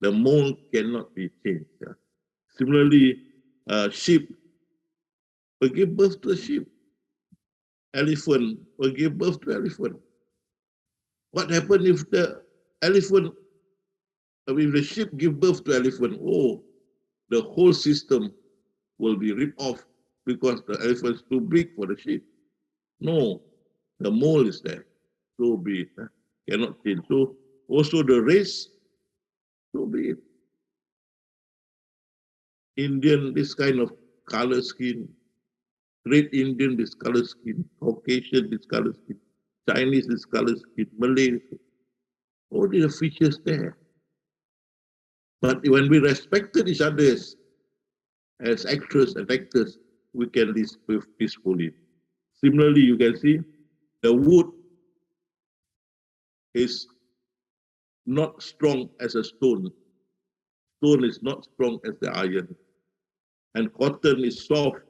The mold cannot be changed. Yeah. Similarly, sheep will give birth to a sheep. Elephant will give birth to elephant. What happens if the sheep give birth to elephant? Oh, the whole system will be ripped off because the elephant is too big for the sheep. No, the mold is there. So be it. Cannot change. So also the race, so be it. Indian, this kind of color skin. Red Indian, this color skin. Caucasian, this color skin. Chinese, this color skin. Malay. All the features there. But when we respected each other as actors and actors, we can live peacefully. Similarly, you can see the wood is not strong as a stone. Stone is not strong as the iron. And cotton is soft.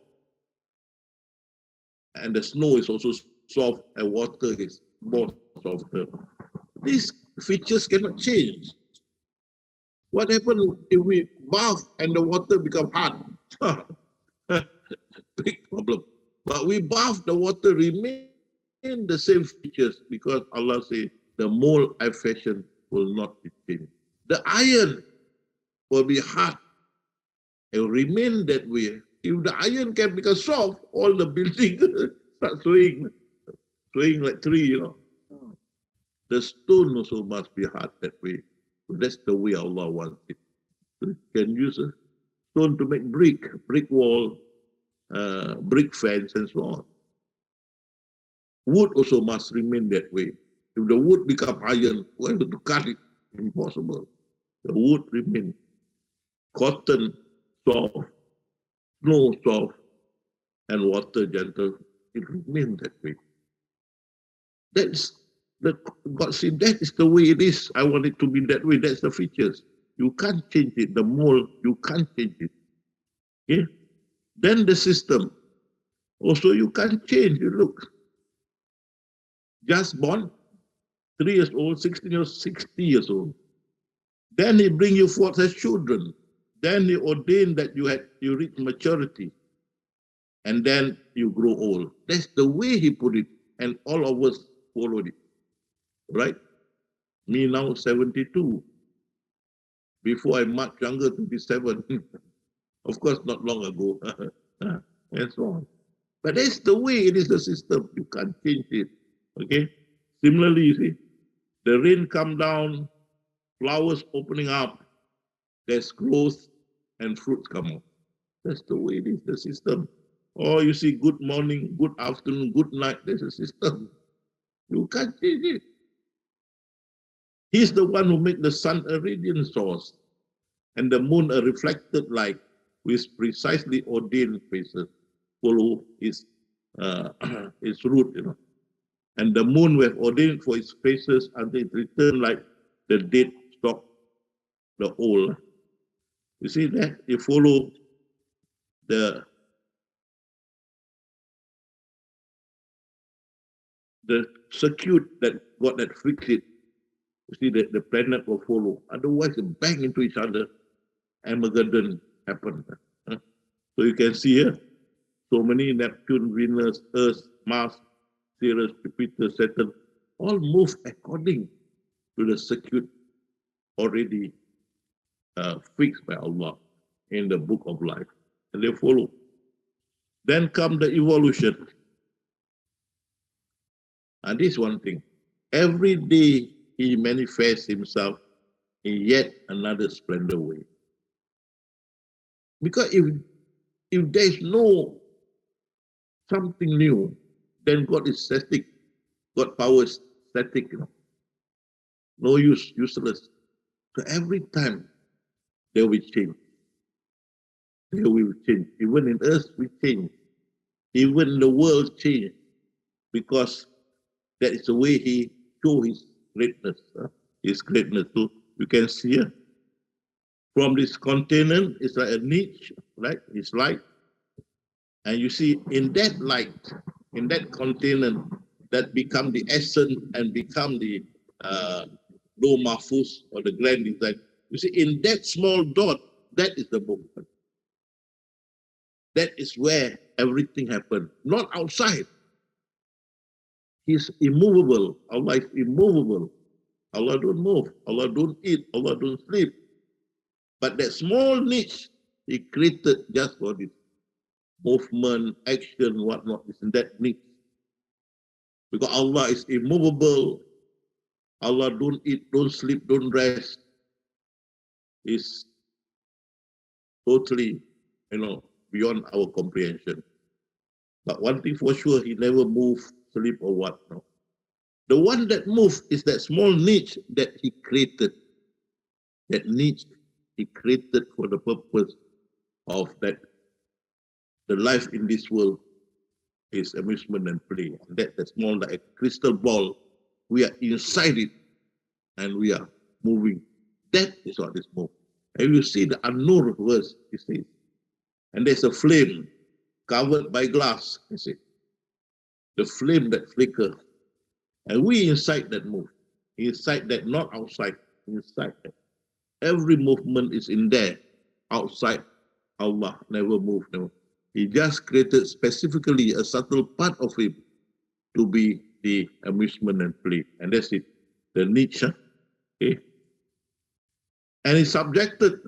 And the snow is also soft, and water is more softer. These features cannot change. What happens if we bath and the water becomes hard? Big problem. But we bath, the water remain the same features because Allah says the mold I fashion will not be changed. The iron will be hard. It will remain that way. If the iron can become soft, all the building start swaying like tree, you know. The stone also must be hard that way. That's the way Allah wants it. So you can use a stone to make brick wall, brick fence, and so on. Wood also must remain that way. If the wood become iron, we have to cut it. Impossible. The wood remain. Cotton soft, snow soft, and water gentle. It remains that way. That's the God said that is the way it is. I want it to be that way. That's the features. You can't change it. The mold, you can't change it. Okay? Then the system. Also, you can't change. You look. Just born, 3 years old, 16 years, 60 years old. Then he bring you forth as children. Then he ordained that you reach maturity. And then you grow old. That's the way he put it. And all of us followed it. Right? Me now 72. Before I'm much younger, 27. Of course, not long ago. And so on. But that's the way it is the system. You can't change it. Okay? Similarly, you see, the rain come down, flowers opening up, there's growth, and fruits come out. That's the way it is, the system. Or you see, good morning, good afternoon, good night, there's a system. You can't change it. He's the one who made the sun a radiant source and the moon a reflected light with precisely ordained phases. Follow his route, you know. And the moon we have ordained for its phases until it return like the dead stock, the old. You see that? You follow the circuit that got that fix it. You see that the planet will follow. Otherwise, they bang into each other. Armageddon happened. So you can see here, so many Neptune, Venus, Earth, Mars, Ceres, Jupiter, Saturn, all move according to the circuit already fixed by Allah in the book of life. And they follow. Then come the evolution. And this one thing. Every day he manifests himself in yet another splendor way. Because if there is no something new, then God is static. God power is static, you know. No use, useless. So every time there will change. There will change. Even in earth we change. Even the world change. Because that is the way he show his greatness. His greatness. So you can see here. From this container, it's like a niche, right? It's light. And you see, in that light, in that container, that become the essence and become the low mahfuz or the grand design. You see, in that small dot, that is the movement. That is where everything happens, not outside. He's immovable. Allah is immovable. Allah don't move. Allah don't eat. Allah don't sleep. But that small niche he created just for this movement, action, whatnot, is in that niche. Because Allah is immovable. Allah don't eat, don't sleep, don't rest. Is totally, beyond our comprehension. But one thing for sure, he never move, sleep or what. No. The one that moves is that small niche that he created. That niche he created for the purpose of that the life in this world is amusement and play. And that's small like a crystal ball. We are inside it and we are moving. That is what is moving. And you see the An-Nur verse, you see. And there's a flame covered by glass, you see. The flame that flickers. And we inside that move. Inside that, not outside. Inside that. Every movement is in there. Outside, Allah never moved. Never. He just created specifically a subtle part of him to be the amusement and play. And that's it, the niche. Okay? And he subjected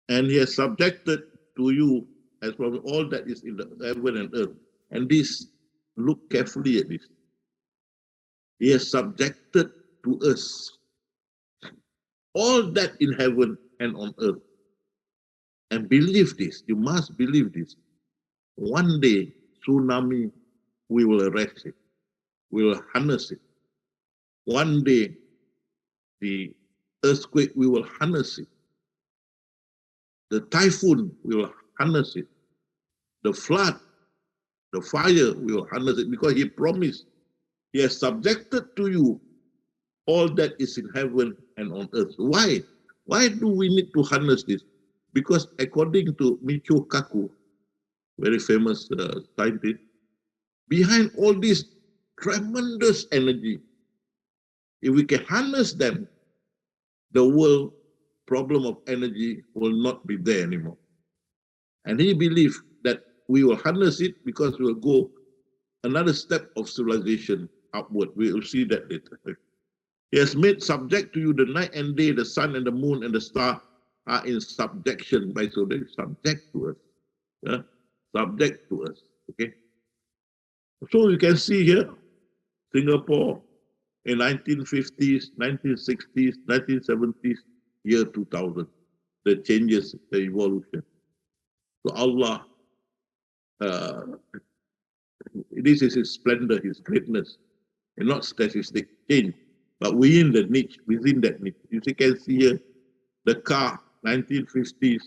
and he has subjected to you as from all that is in the heaven and earth. And this, look carefully at this. He has subjected to us all that in heaven and on earth. And believe this, you must believe this. One day, tsunami, we will arrest it. We will harness it. One day, the earthquake, we will harness it. The typhoon, we will harness it. The flood, the fire, we will harness it because he promised. He has subjected to you all that is in heaven and on earth. Why? Why do we need to harness this? Because according to Michio Kaku, very famous scientist, behind all this tremendous energy, if we can harness them, the world problem of energy will not be there anymore. And he believed that we will harness it because we will go another step of civilization upward. We will see that later. He has made subject to you the night and day, the sun and the moon and the star are in subjection by so they subject to us. Yeah? Subject to us. Okay. So you can see here, Singapore in 1950s, 1960s, 1970s, year 2000, the changes, the evolution. So Allah, this is His splendor, His greatness, and not statistic change, but within the niche, within that niche. You can see here the car, 1950s,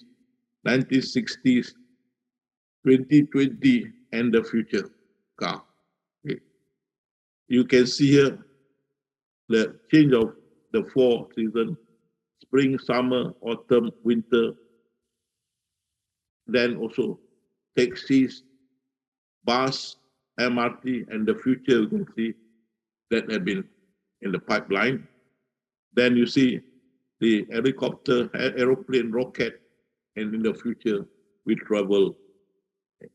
1960s, 2020, and the future car. Okay. You can see here the change of the 4 seasons, spring, summer, autumn, winter, then also taxis, bus, MRT, and the future you can see that have been in the pipeline. Then you see the helicopter, aeroplane, rocket, and in the future we travel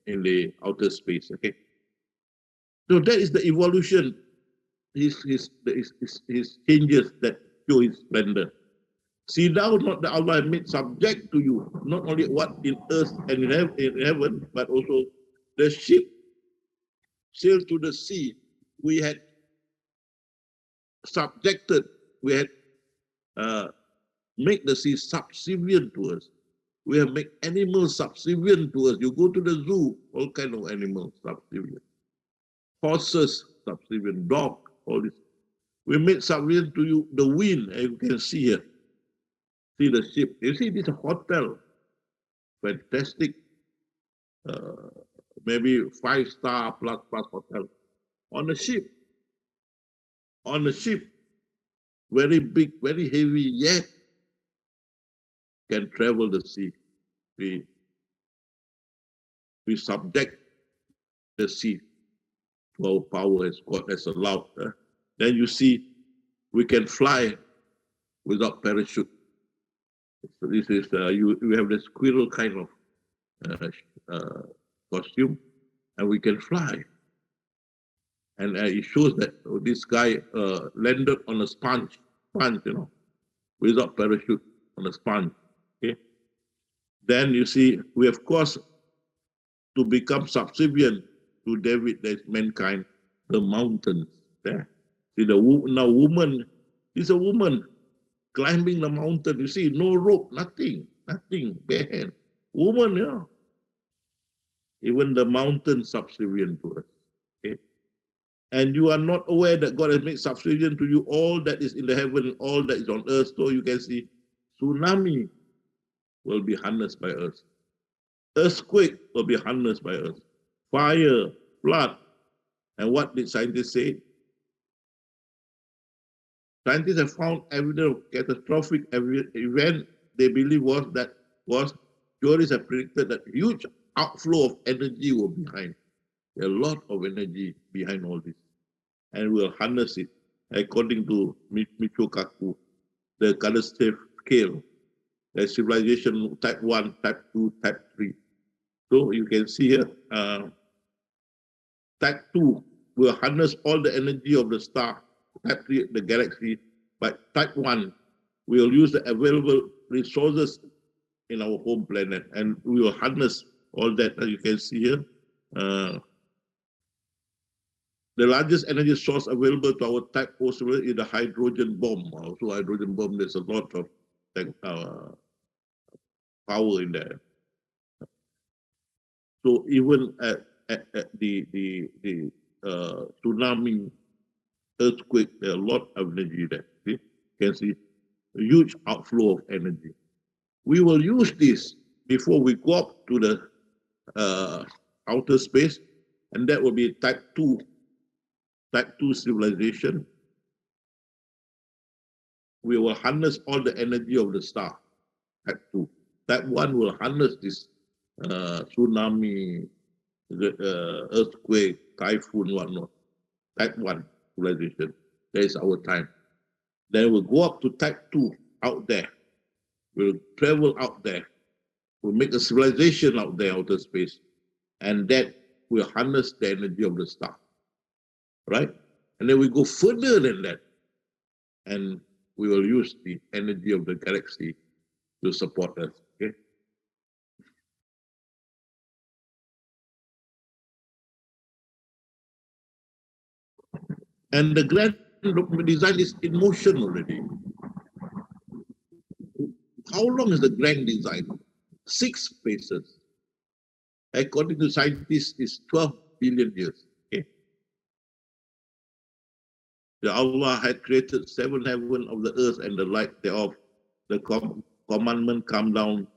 in the outer space. Okay, so that is the evolution. His changes that show His splendor. See thou not that Allah made subject to you, not only what in earth and in heaven, but also the ship sailed to the sea. We had subjected, we had make the sea subservient to us. We have made animals subservient to us. You go to the zoo, all kind of animals subservient. Horses subservient, dog, all this. We made subservient to you the wind, as you can see here. See the ship. You see this hotel, fantastic, maybe 5-star plus hotel. On the ship, very big, very heavy, yet can travel the sea. We subject the sea to our power as God has allowed. Then you see we can fly without parachute. So this is you have the squirrel kind of costume, and we can fly. And it shows that this guy landed on a sponge, without parachute on a sponge. Okay. Then you see we have caused to become subservient to David, that is mankind, the mountains. There. See now woman is a woman climbing the mountain. You see, no rope, nothing, bare hand. Woman, yeah. Even the mountain subservient to us. Okay? And you are not aware that God has made subservient to you all that is in the heaven, all that is on earth. So you can see tsunami will be harnessed by us. Earthquake will be harnessed by us. Fire, flood. And what did scientists say? Scientists have found evidence of catastrophic event they believe theorists have predicted that huge outflow of energy were behind. There are a lot of energy behind all this. And we'll harness it according to Michio Kaku, the Kardashev scale. There's civilization type 1, type 2, type 3. So you can see here, type 2 will harness all the energy of the star, type 3, the galaxy, but type 1 will use the available resources in our home planet, and we will harness all that, as you can see here. The largest energy source available to our type 4 civilization is the hydrogen bomb. Also, hydrogen bomb, there's a lot of power in there. So even at the tsunami, earthquake, there are a lot of energy there. See? You can see a huge outflow of energy. We will use this before we go up to the outer space, and that will be type 2 civilization. We will harness all the energy of the star, type 2. Type 1 will harness this tsunami, earthquake, typhoon, whatnot. Type 1 civilization. That is our time. Then we'll go up to type 2 out there. We'll travel out there. We'll make a civilization out there, outer space. And that will harness the energy of the star. Right? And then we go further than that. And we will use the energy of the galaxy to support us. Okay? And the grand design is in motion already. How long is the grand design? 6 phases. According to scientists, it's 12 billion years. Okay? The Allah had created 7 heavens of the earth and the light thereof. The commandment come down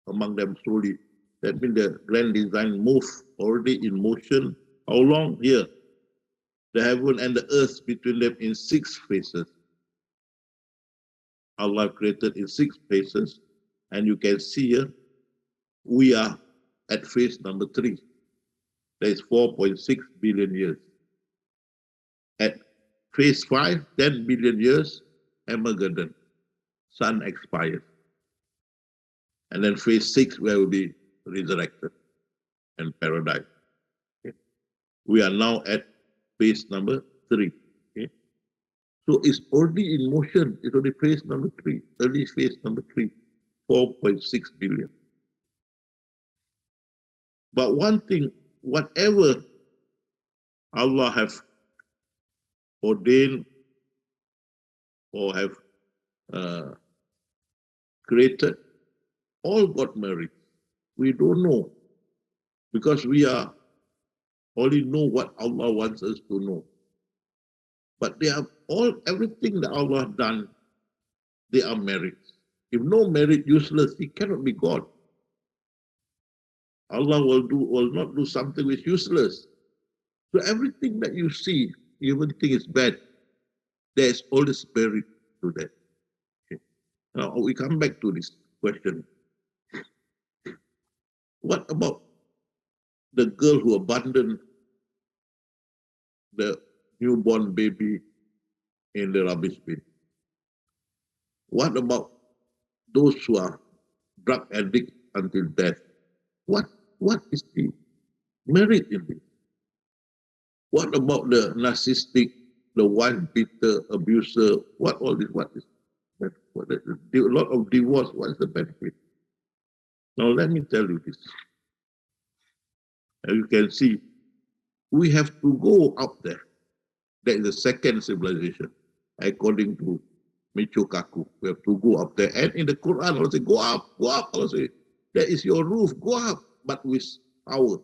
among them slowly. That means the grand design move already in motion. How long? Here. The heaven and the earth between them in 6 phases. Allah created in 6 phases. And you can see here, we are at phase number 3. That is 4.6 billion years. At phase 5, 10 billion years, Armageddon. Sun expires. And then phase 6, where will be resurrected and paradise. Okay. We are now at phase number 3. Okay. So it's already in motion. It's already phase number 3, early phase number 3, 4.6 billion. But one thing, whatever Allah have ordained or have created, all got merit. We don't know, because we are only know what Allah wants us to know. But they are everything that Allah done, they are merits. If no merit, useless, He cannot be God. Allah will not do something which is useless. So everything that you see, you even think is bad, there is always merit to that. Okay. Now we come back to this question. What about the girl who abandoned the newborn baby in the rubbish bin? What about those who are drug addicts until death? What is the merit in this? What about the narcissistic, the wife beater, abuser? What all this? What is that? A lot of divorce. What is the benefit? Now let me tell you this. As you can see, we have to go up there. That is the second civilization, according to Michio Kaku. We have to go up there. And in the Quran, Allah say, go up. Allah say, that is your roof, go up, but with power.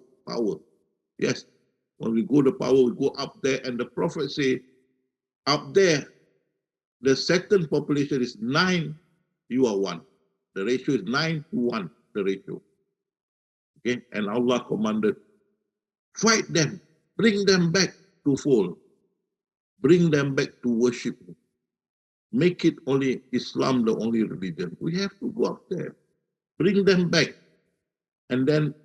Yes, when we go to power, we go up there, and the Prophet say, up there, the second population is 9, you are 1. The ratio is 9 to 1, the ratio. Okay, and Allah commanded, fight them, bring them back to fold, bring them back to worship. Make it only Islam the only religion. We have to go up there. Bring them back, and then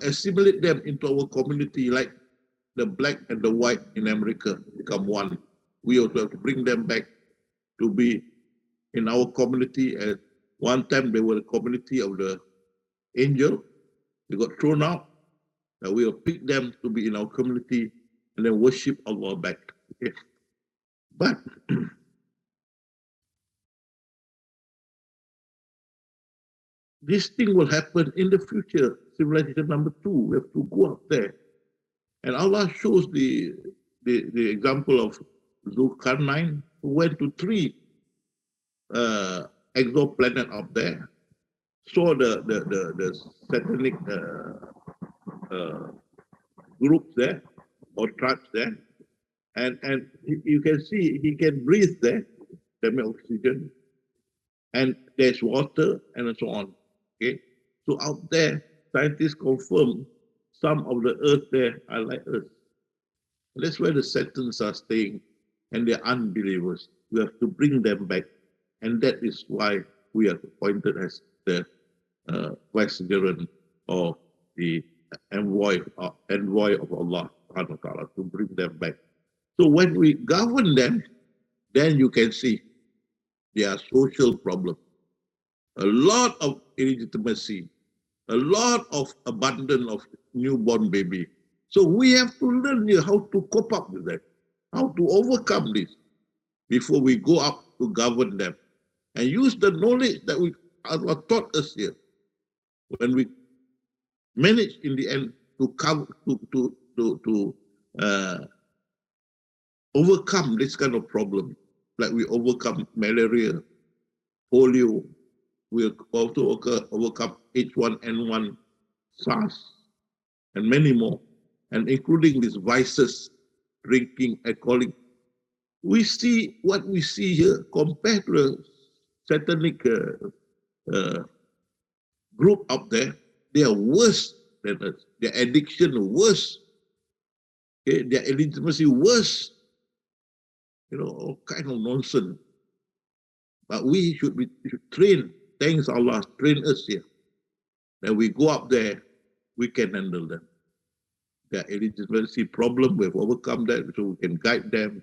assimilate them into our community, like the black and the white in America become one. We also have to bring them back to be in our community. At one time, they were a community of the angel. They got thrown out. That we will pick them to be in our community and then worship Allah back. Okay. But this thing will happen in the future. Civilization number 2, we have to go up there. And Allah shows the example of Zulkarnain, who went to 3 exoplanet up there, saw the satanic groups there, or tribes there, and you can see he can breathe there, semi oxygen, and there's water and so on. Okay, so out there, scientists confirm some of the earth there are like Earth. That's where the Satans are staying, and they're unbelievers. We have to bring them back, and that is why we are appointed as the vicegerent or the envoy of Allah to bring them back. So when we govern them, then you can see their social problem. A lot of illegitimacy, a lot of abandon of newborn baby. So we have to learn how to cope up with that, how to overcome this before we go up to govern them, and use the knowledge that Allah taught us here. When we manage in the end to overcome this kind of problem, like we overcome malaria, polio, we also overcome H1N1, SARS, and many more, and including these vices, drinking, alcoholic. We see what we see here compared to the satanic group up there. They are worse than us. Their addiction worse. Okay? Their illegitimacy worse. All kind of nonsense. But we should train. Thanks Allah, train us here. That we go up there, we can handle them. Their illegitimacy problem, we've overcome that, so we can guide them.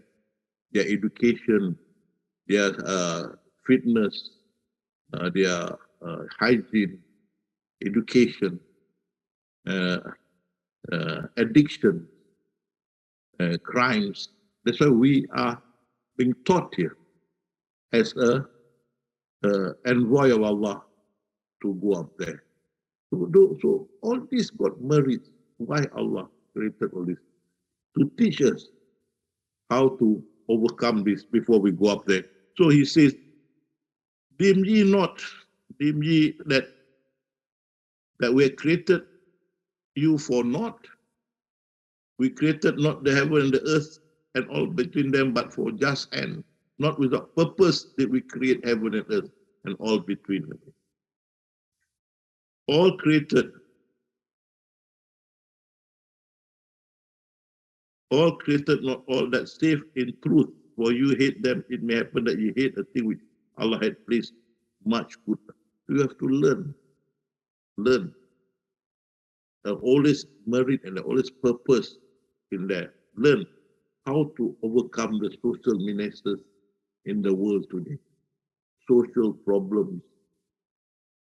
Their education, their fitness, their hygiene, education, addiction, crimes. That's why we are being taught here as a envoy of Allah to go up there. So all this got merit. Why Allah created all this? To teach us how to overcome this before we go up there. So he says, deem ye that we have created you for naught. We created not the heaven and the earth and all between them, but for just end. Not without purpose did we create heaven and earth and all between them. All created, not all that safe in truth. For you hate them, it may happen that you hate a thing which Allah had placed much good. You have to learn. There always merit and there always purpose in there. Learn how to overcome the social menaces in the world today. Social problems,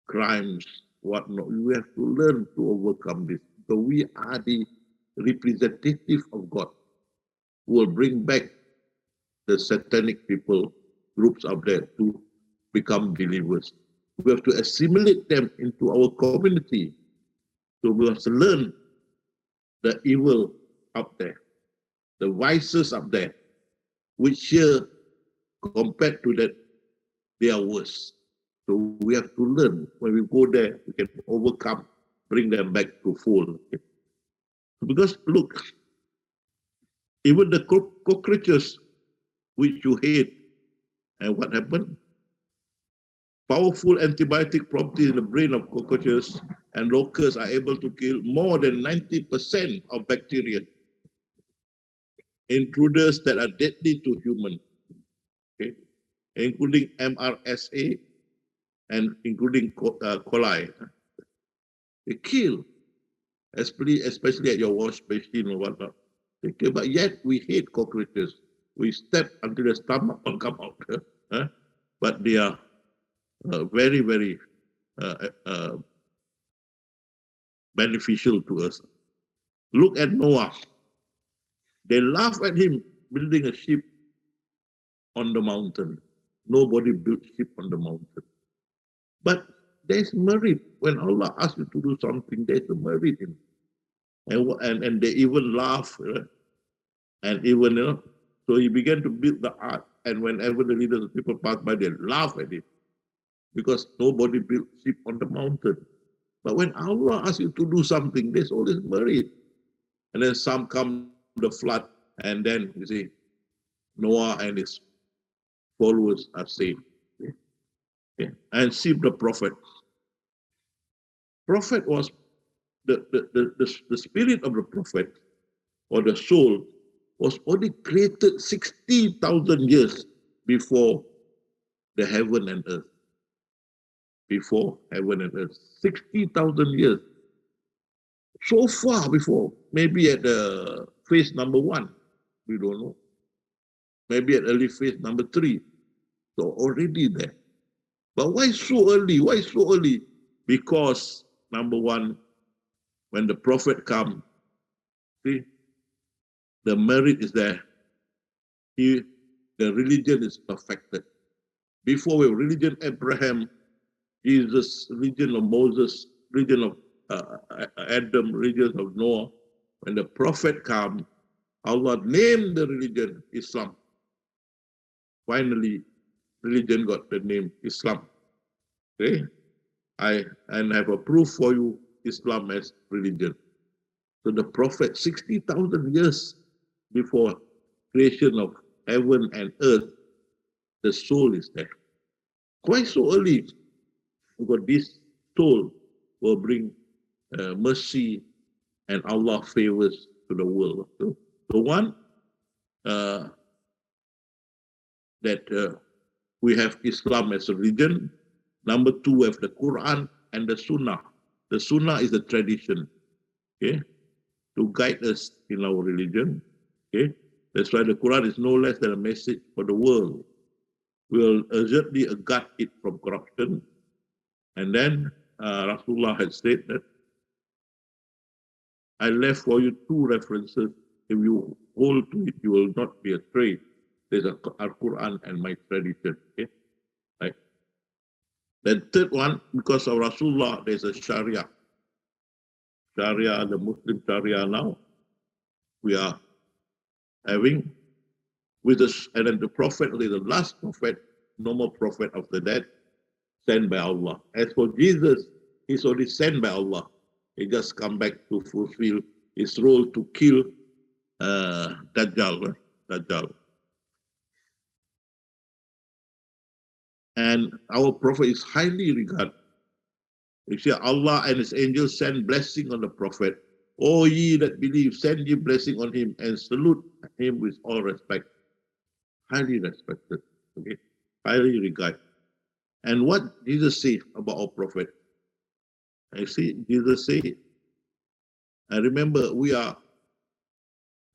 crimes, whatnot. We have to learn to overcome this. So we are the representative of God who will bring back the satanic people, groups up there to become believers. We have to assimilate them into our community. So we have to learn the evil up there, the vices up there, which here, compared to that, they are worse. So we have to learn. When we go there, we can overcome, bring them back to fold. Because look, even the cockroaches which you hate, and what happened? Powerful antibiotic properties in the brain of cockroaches and locusts are able to kill more than 90% of bacteria, intruders that are deadly to humans, okay? Including MRSA and including coli. They kill, especially at your wash machine or whatnot. They kill, but yet we hate cockroaches. We step until the stomach will come out. but they are very, very beneficial to us. Look at Noah. They laugh at him building a ship on the mountain. Nobody built ship on the mountain. But there's merit. When Allah asks you to do something, there's a merit in it. And they even laugh. And even, so he began to build the ark. And whenever the leaders of people pass by, they laugh at him. Because nobody built ship on the mountain. But when Allah asks you to do something, there's always merit. And then some come the flood, and then you see, Noah and his followers are saved. Okay. And see the prophet. Prophet was the spirit of the prophet, or the soul, was only created 60,000 years before the heaven and earth. Before heaven and earth. 60,000 years. So far before, maybe at the phase number 1, we don't know. Maybe at early phase number 3. So already there. But why so early? Why so early? Because number 1, when the prophet comes, see, the merit is there. The religion is perfected. Before we have religion, Abraham, Jesus, religion of Moses, religion of Adam, religion of Noah. When the prophet comes, Allah named the religion Islam. Finally, religion got the name Islam. Okay? I have a proof for you, Islam as religion. So the prophet, 60,000 years before creation of heaven and earth, the soul is there. Why so early? Because this soul will bring mercy and Allah favors to the world. So one, that we have Islam as a religion. Number 2, we have the Quran and the Sunnah. The Sunnah is the tradition, okay, to guide us in our religion. Okay, that's why the Quran is no less than a message for the world. We'll urgently guard it from corruption. And then Rasulullah had said that I left for you 2 references. If you hold to it, you will not be astray. There's our Quran and my tradition. Okay, right. Then third one, because of Rasulullah, there's a Sharia. Sharia, the Muslim Sharia now, we are having with us, and then the Prophet, the last prophet, no more prophet after that, sent by Allah. As for Jesus, he's already sent by Allah. He just come back to fulfill his role to kill Dajjal. And our prophet is highly regarded. You see, Allah and his angels send blessing on the prophet. O ye that believe, send ye blessing on him and salute him with all respect. Highly respected. Okay? Highly regarded. And what Jesus said about our prophet? I see Jesus say, and remember, we are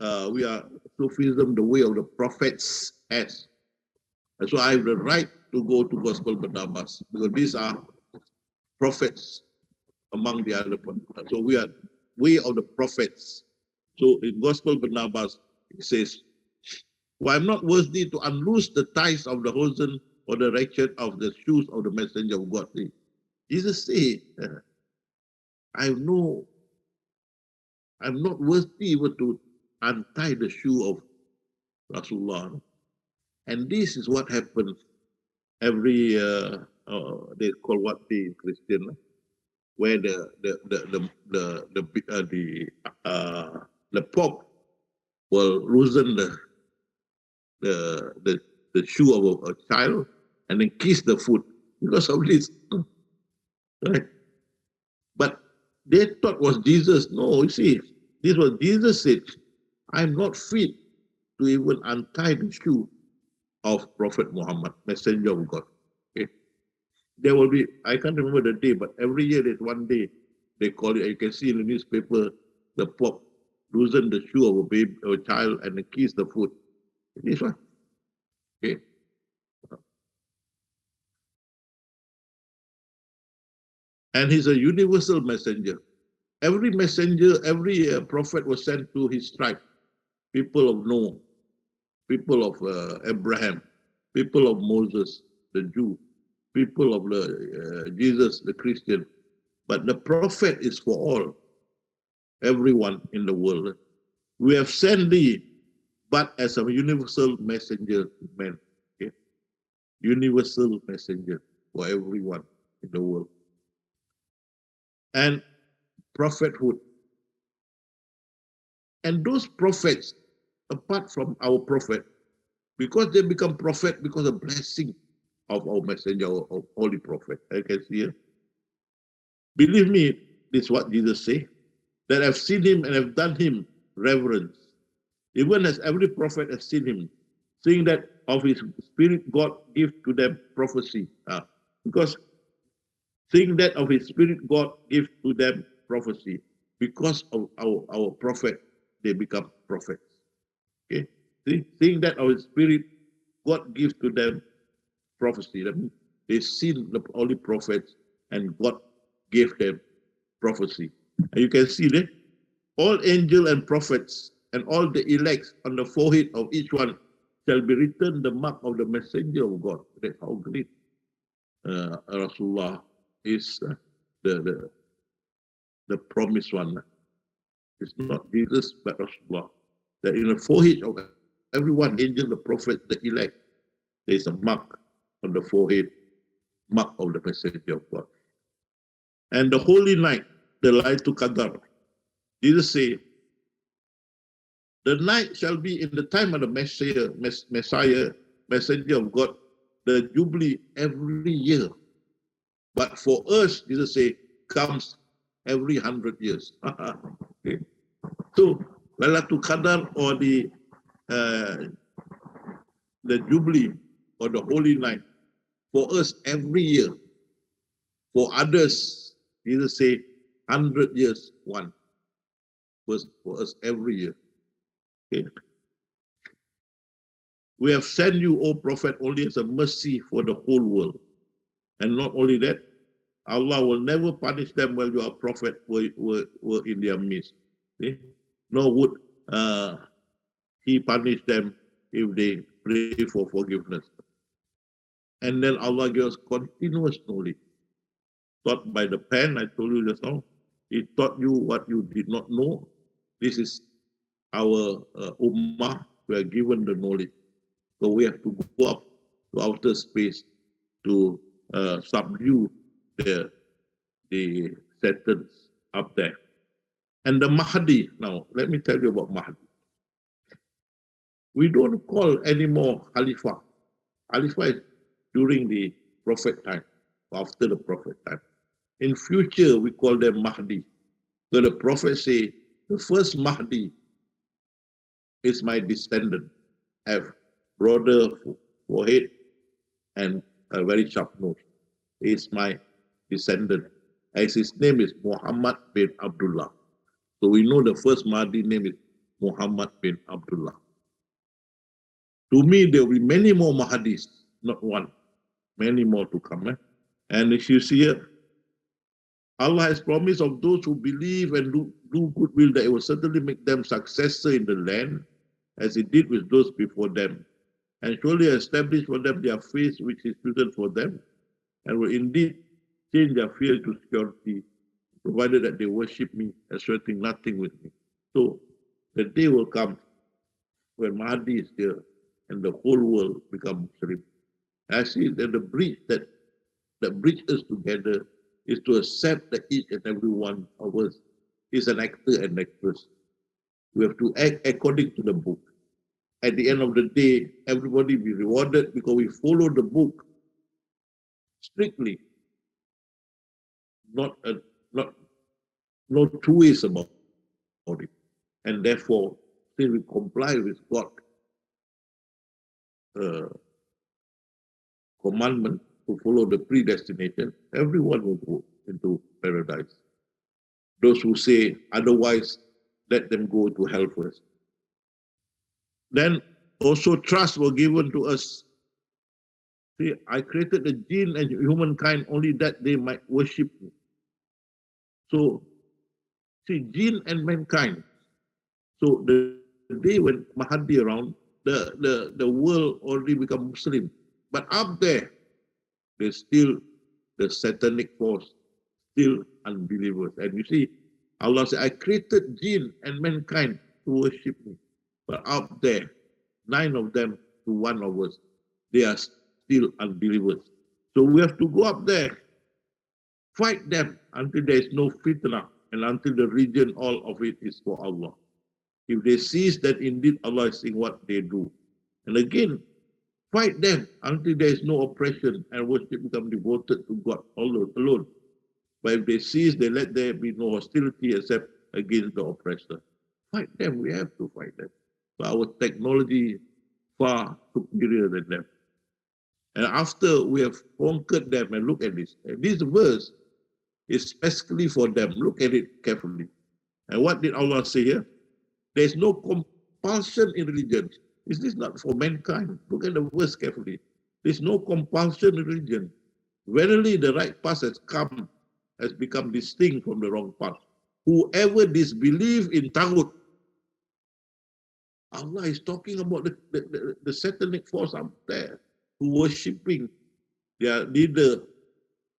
Sufism, the way of the prophets as. And so I have the right to go to Gospel Barnabas because these are prophets among the other prophets. So we are way of the prophets. So in Gospel Barnabas, it says, "For I am not worthy to unloose the ties of the hosen or the ratchet of the shoes of the messenger of God." Jesus said, I'm not worthy even to untie the shoe of Rasulullah. And this is what happens every they call what day in Christian, where the Pope will loosen the shoe of a child and then kiss the foot because of this, right? But they thought was Jesus. No, you see, this was Jesus said, I'm not fit to even untie the shoe of Prophet Muhammad, messenger of God. Okay? There will be, I can't remember the day, but every year there's one day they call it, you can see in the newspaper, the Pope loosen the shoe of a baby, of a child, and kiss the foot. This one. Okay. And he's a universal messenger. Every messenger, every prophet was sent to his tribe, people of Noah, people of Abraham, people of Moses, the Jew, people of Jesus, the Christian. But the prophet is for all, everyone in the world. We have sent thee, but as a universal messenger to men. Okay? Universal messenger for everyone in the world. And prophethood. And those prophets, apart from our prophet, because they become prophet because of blessing of our messenger, of holy prophet. I can see here. Believe me, this is what Jesus said, that I've seen him and have done him reverence. Even as every prophet has seen him, seeing that of his spirit God give to them prophecy. Because seeing that of his spirit God give to them prophecy. Because of our prophet, they become prophets. Okay? Seeing that of his spirit God gives to them prophecy. That means they seen the holy prophets and God gave them prophecy. And you can see that all angels and prophets and all the elects on the forehead of each one shall be written the mark of the messenger of God. That's how great Rasulullah is, the promised one. It's not Jesus, but Rasulullah. That in the forehead of everyone, angel, the prophet, the elect, there is a mark on the forehead, mark of the messenger of God. And the holy night, the light to Qadar. Jesus said, the night shall be in the time of the Messiah, messenger of God, the Jubilee every year. But for us, Jesus said, comes every 100 years. Okay. So, Lailatul Qadar or the Jubilee or the Holy Night, for us every year. For others, Jesus said, 100 years, one. For us every year. Okay. We have sent you, O Prophet, only as a mercy for the whole world. And not only that, Allah will never punish them while your prophet were in their midst. Okay? Nor would he punish them if they pray for forgiveness. And then Allah gives continuous knowledge. Taught by the pen, I told you just now. He taught you what you did not know. This is our ummah. We are given the knowledge. So we have to go up to outer space to subdue the Satans up there. And the Mahdi, now let me tell you about Mahdi. We don't call anymore Khalifa. Khalifa is during the Prophet time, after the Prophet time. In future, we call them Mahdi. So the Prophet say, the first Mahdi is my descendant, have broader forehead and a very sharp nose. He is my descendant. As his name is Muhammad bin Abdullah. So we know the first Mahdi name is Muhammad bin Abdullah. To me, there will be many more Mahdis, not one, many more to come. And if you see here, Allah has promised of those who believe and do good will that it will certainly make them successor in the land, as it did with those before them, and surely establish for them their faith which is suited for them, and will indeed change their fear to security, provided that they worship me, asserting nothing with me. So the day will come when Mahdi is there and the whole world become Muslim. I see that the bridge that bridges us together is to accept that each and every one of us is an actor and actress. We have to act according to the book. At the end of the day, everybody will be rewarded because we follow the book strictly. No two ways about it. And therefore, still we comply with God's commandment to follow the predestination, everyone will go into paradise. Those who say otherwise, let them go to hell first. Then also trust was given to us. See, I created the jinn and humankind only that they might worship me. So, see, jinn and mankind. So the day when Mahdi around, the world already become Muslim. But up there, there's still the satanic force, still unbelievers. And you see, Allah said, I created jinn and mankind to worship me. But up there, 9 of them to 1 of us, they are still unbelievers. So we have to go up there, fight them until there is no fitna and until the region, all of it is for Allah. If they see that indeed Allah is seeing what they do. And again, fight them until there is no oppression and worship become devoted to God alone. But if they see, they let there be no hostility except against the oppressor. Fight them, we have to fight them. But our technology far superior than them. And after we have conquered them, and look at this verse is specifically for them. Look at it carefully. And what did Allah say here? There is no compulsion in religion. Is this not for mankind? Look at the verse carefully. There is no compulsion in religion. Verily, the right path has become distinct from the wrong path. Whoever disbelieves in Taghut, Allah is talking about the satanic force up there who worshipping their leader,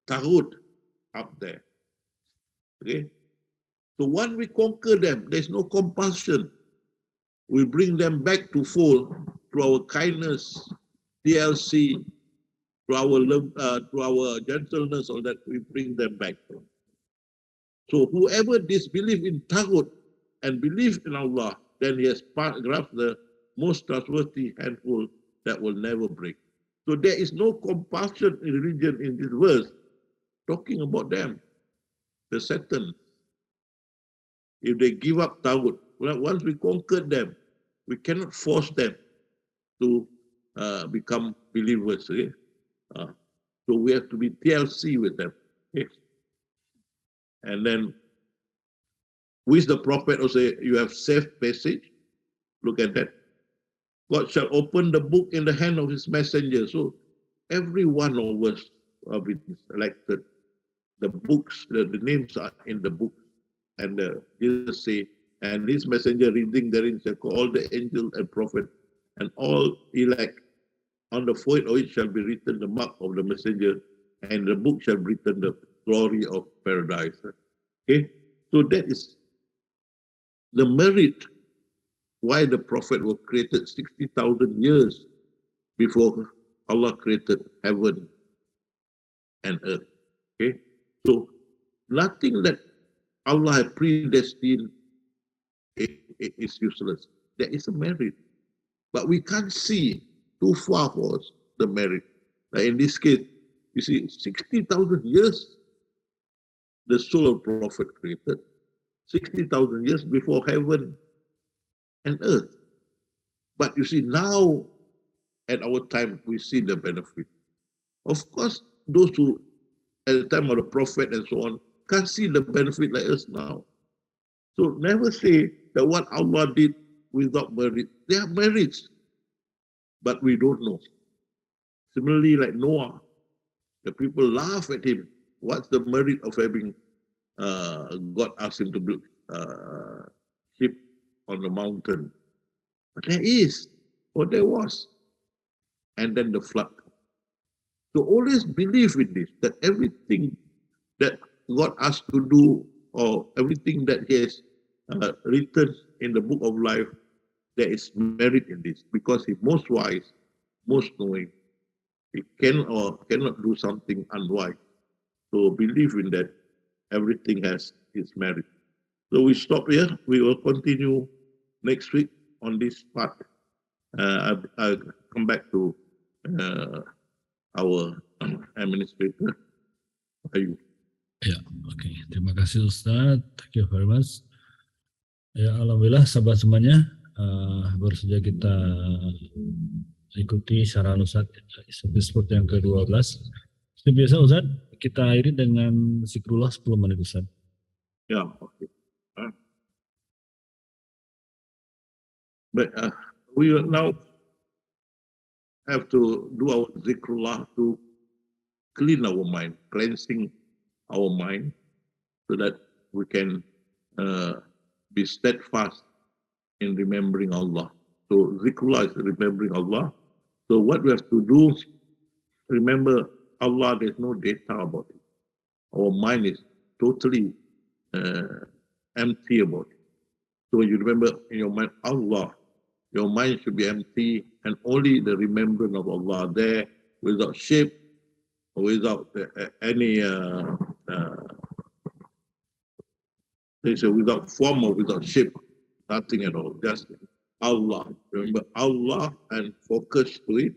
Taghut, up there. Okay? So once we conquer them, there's no compulsion. We bring them back to fold through our kindness, TLC, through our love, through our gentleness, so that we bring them back. So whoever disbelieves in Taghut and believes in Allah, then he has grasped the most trustworthy handful that will never break. So there is no compulsion in religion in this verse, talking about them, the Satan. If they give up Taghut, once we conquered them, we cannot force them to become believers. Okay? So we have to be TLC with them. Okay? And then, with the prophet also, you have safe passage. Look at that. God shall open the book in the hand of his messenger. So every one of us have been selected. The books, the names are in the book. And Jesus say, and this messenger reading therein shall call all the angels and prophets and all elect. On the forehead of it shall be written the mark of the messenger, and the book shall be written the glory of paradise. Okay, so that is the merit why the prophet was created 60,000 years before Allah created heaven and earth. Okay, so nothing that Allah had predestined is useless. There is a merit, but we can't see too far for us the merit. Like in this case, you see, 60,000 years the soul of prophet created, 60,000 years before heaven and earth. But you see, now at our time, we see the benefit. Of course, those who at the time of the prophet and so on can't see the benefit like us now. So never say that what Allah did without merit. There are merits, but we don't know. Similarly, like Noah, the people laugh at him. What's the merit of having God asked him to build ship on the mountain? But there is, or there was. And then the flood. So always believe in this, that everything that God asked to do, or everything that he has written in the book of life, there is merit in this, because he's most wise, most knowing. He can or cannot do something unwise. So believe in that everything has its merit. So we stop here. We will continue next week on this part. I'll come back to our administrator. Ayu. Ya, oke. Terima kasih Ustadz. Thank you very much. Ya, alhamdulillah sahabat semuanya, baru saja kita ikuti saran Ustadz episode yang ke-12. Seperti biasa Ustadz, kita akhiri dengan zikrullah 10 menit Ustadz. Ya, oke. But we will now have to do our zikrullah to clean our mind, cleansing our mind, so that we can be steadfast in remembering Allah. So zikrullah is remembering Allah. So what we have to do, remember Allah, there's no data about it. Our mind is totally empty about it. So you remember in your mind Allah, your mind should be empty and only the remembrance of Allah there without shape or without any without form or without shape, nothing at all, just Allah. Remember Allah and focus to it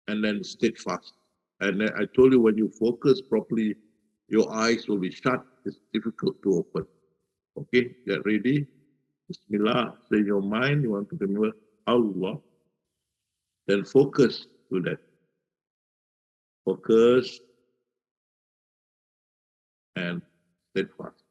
and then steadfast. And then I told you when you focus properly, your eyes will be shut. It's difficult to open. Okay, get ready. Bismillah, say in your mind, you want to remember Allah. Then focus to that. Focus and steadfast.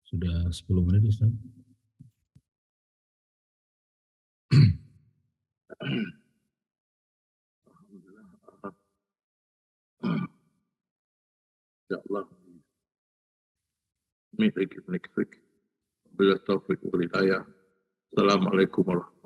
Sudah 10 menit Ustaz. InsyaAllah. Meet again next week. Bila taufiq wal hidayah. Assalamualaikum warahmatullahi wabarakatuh.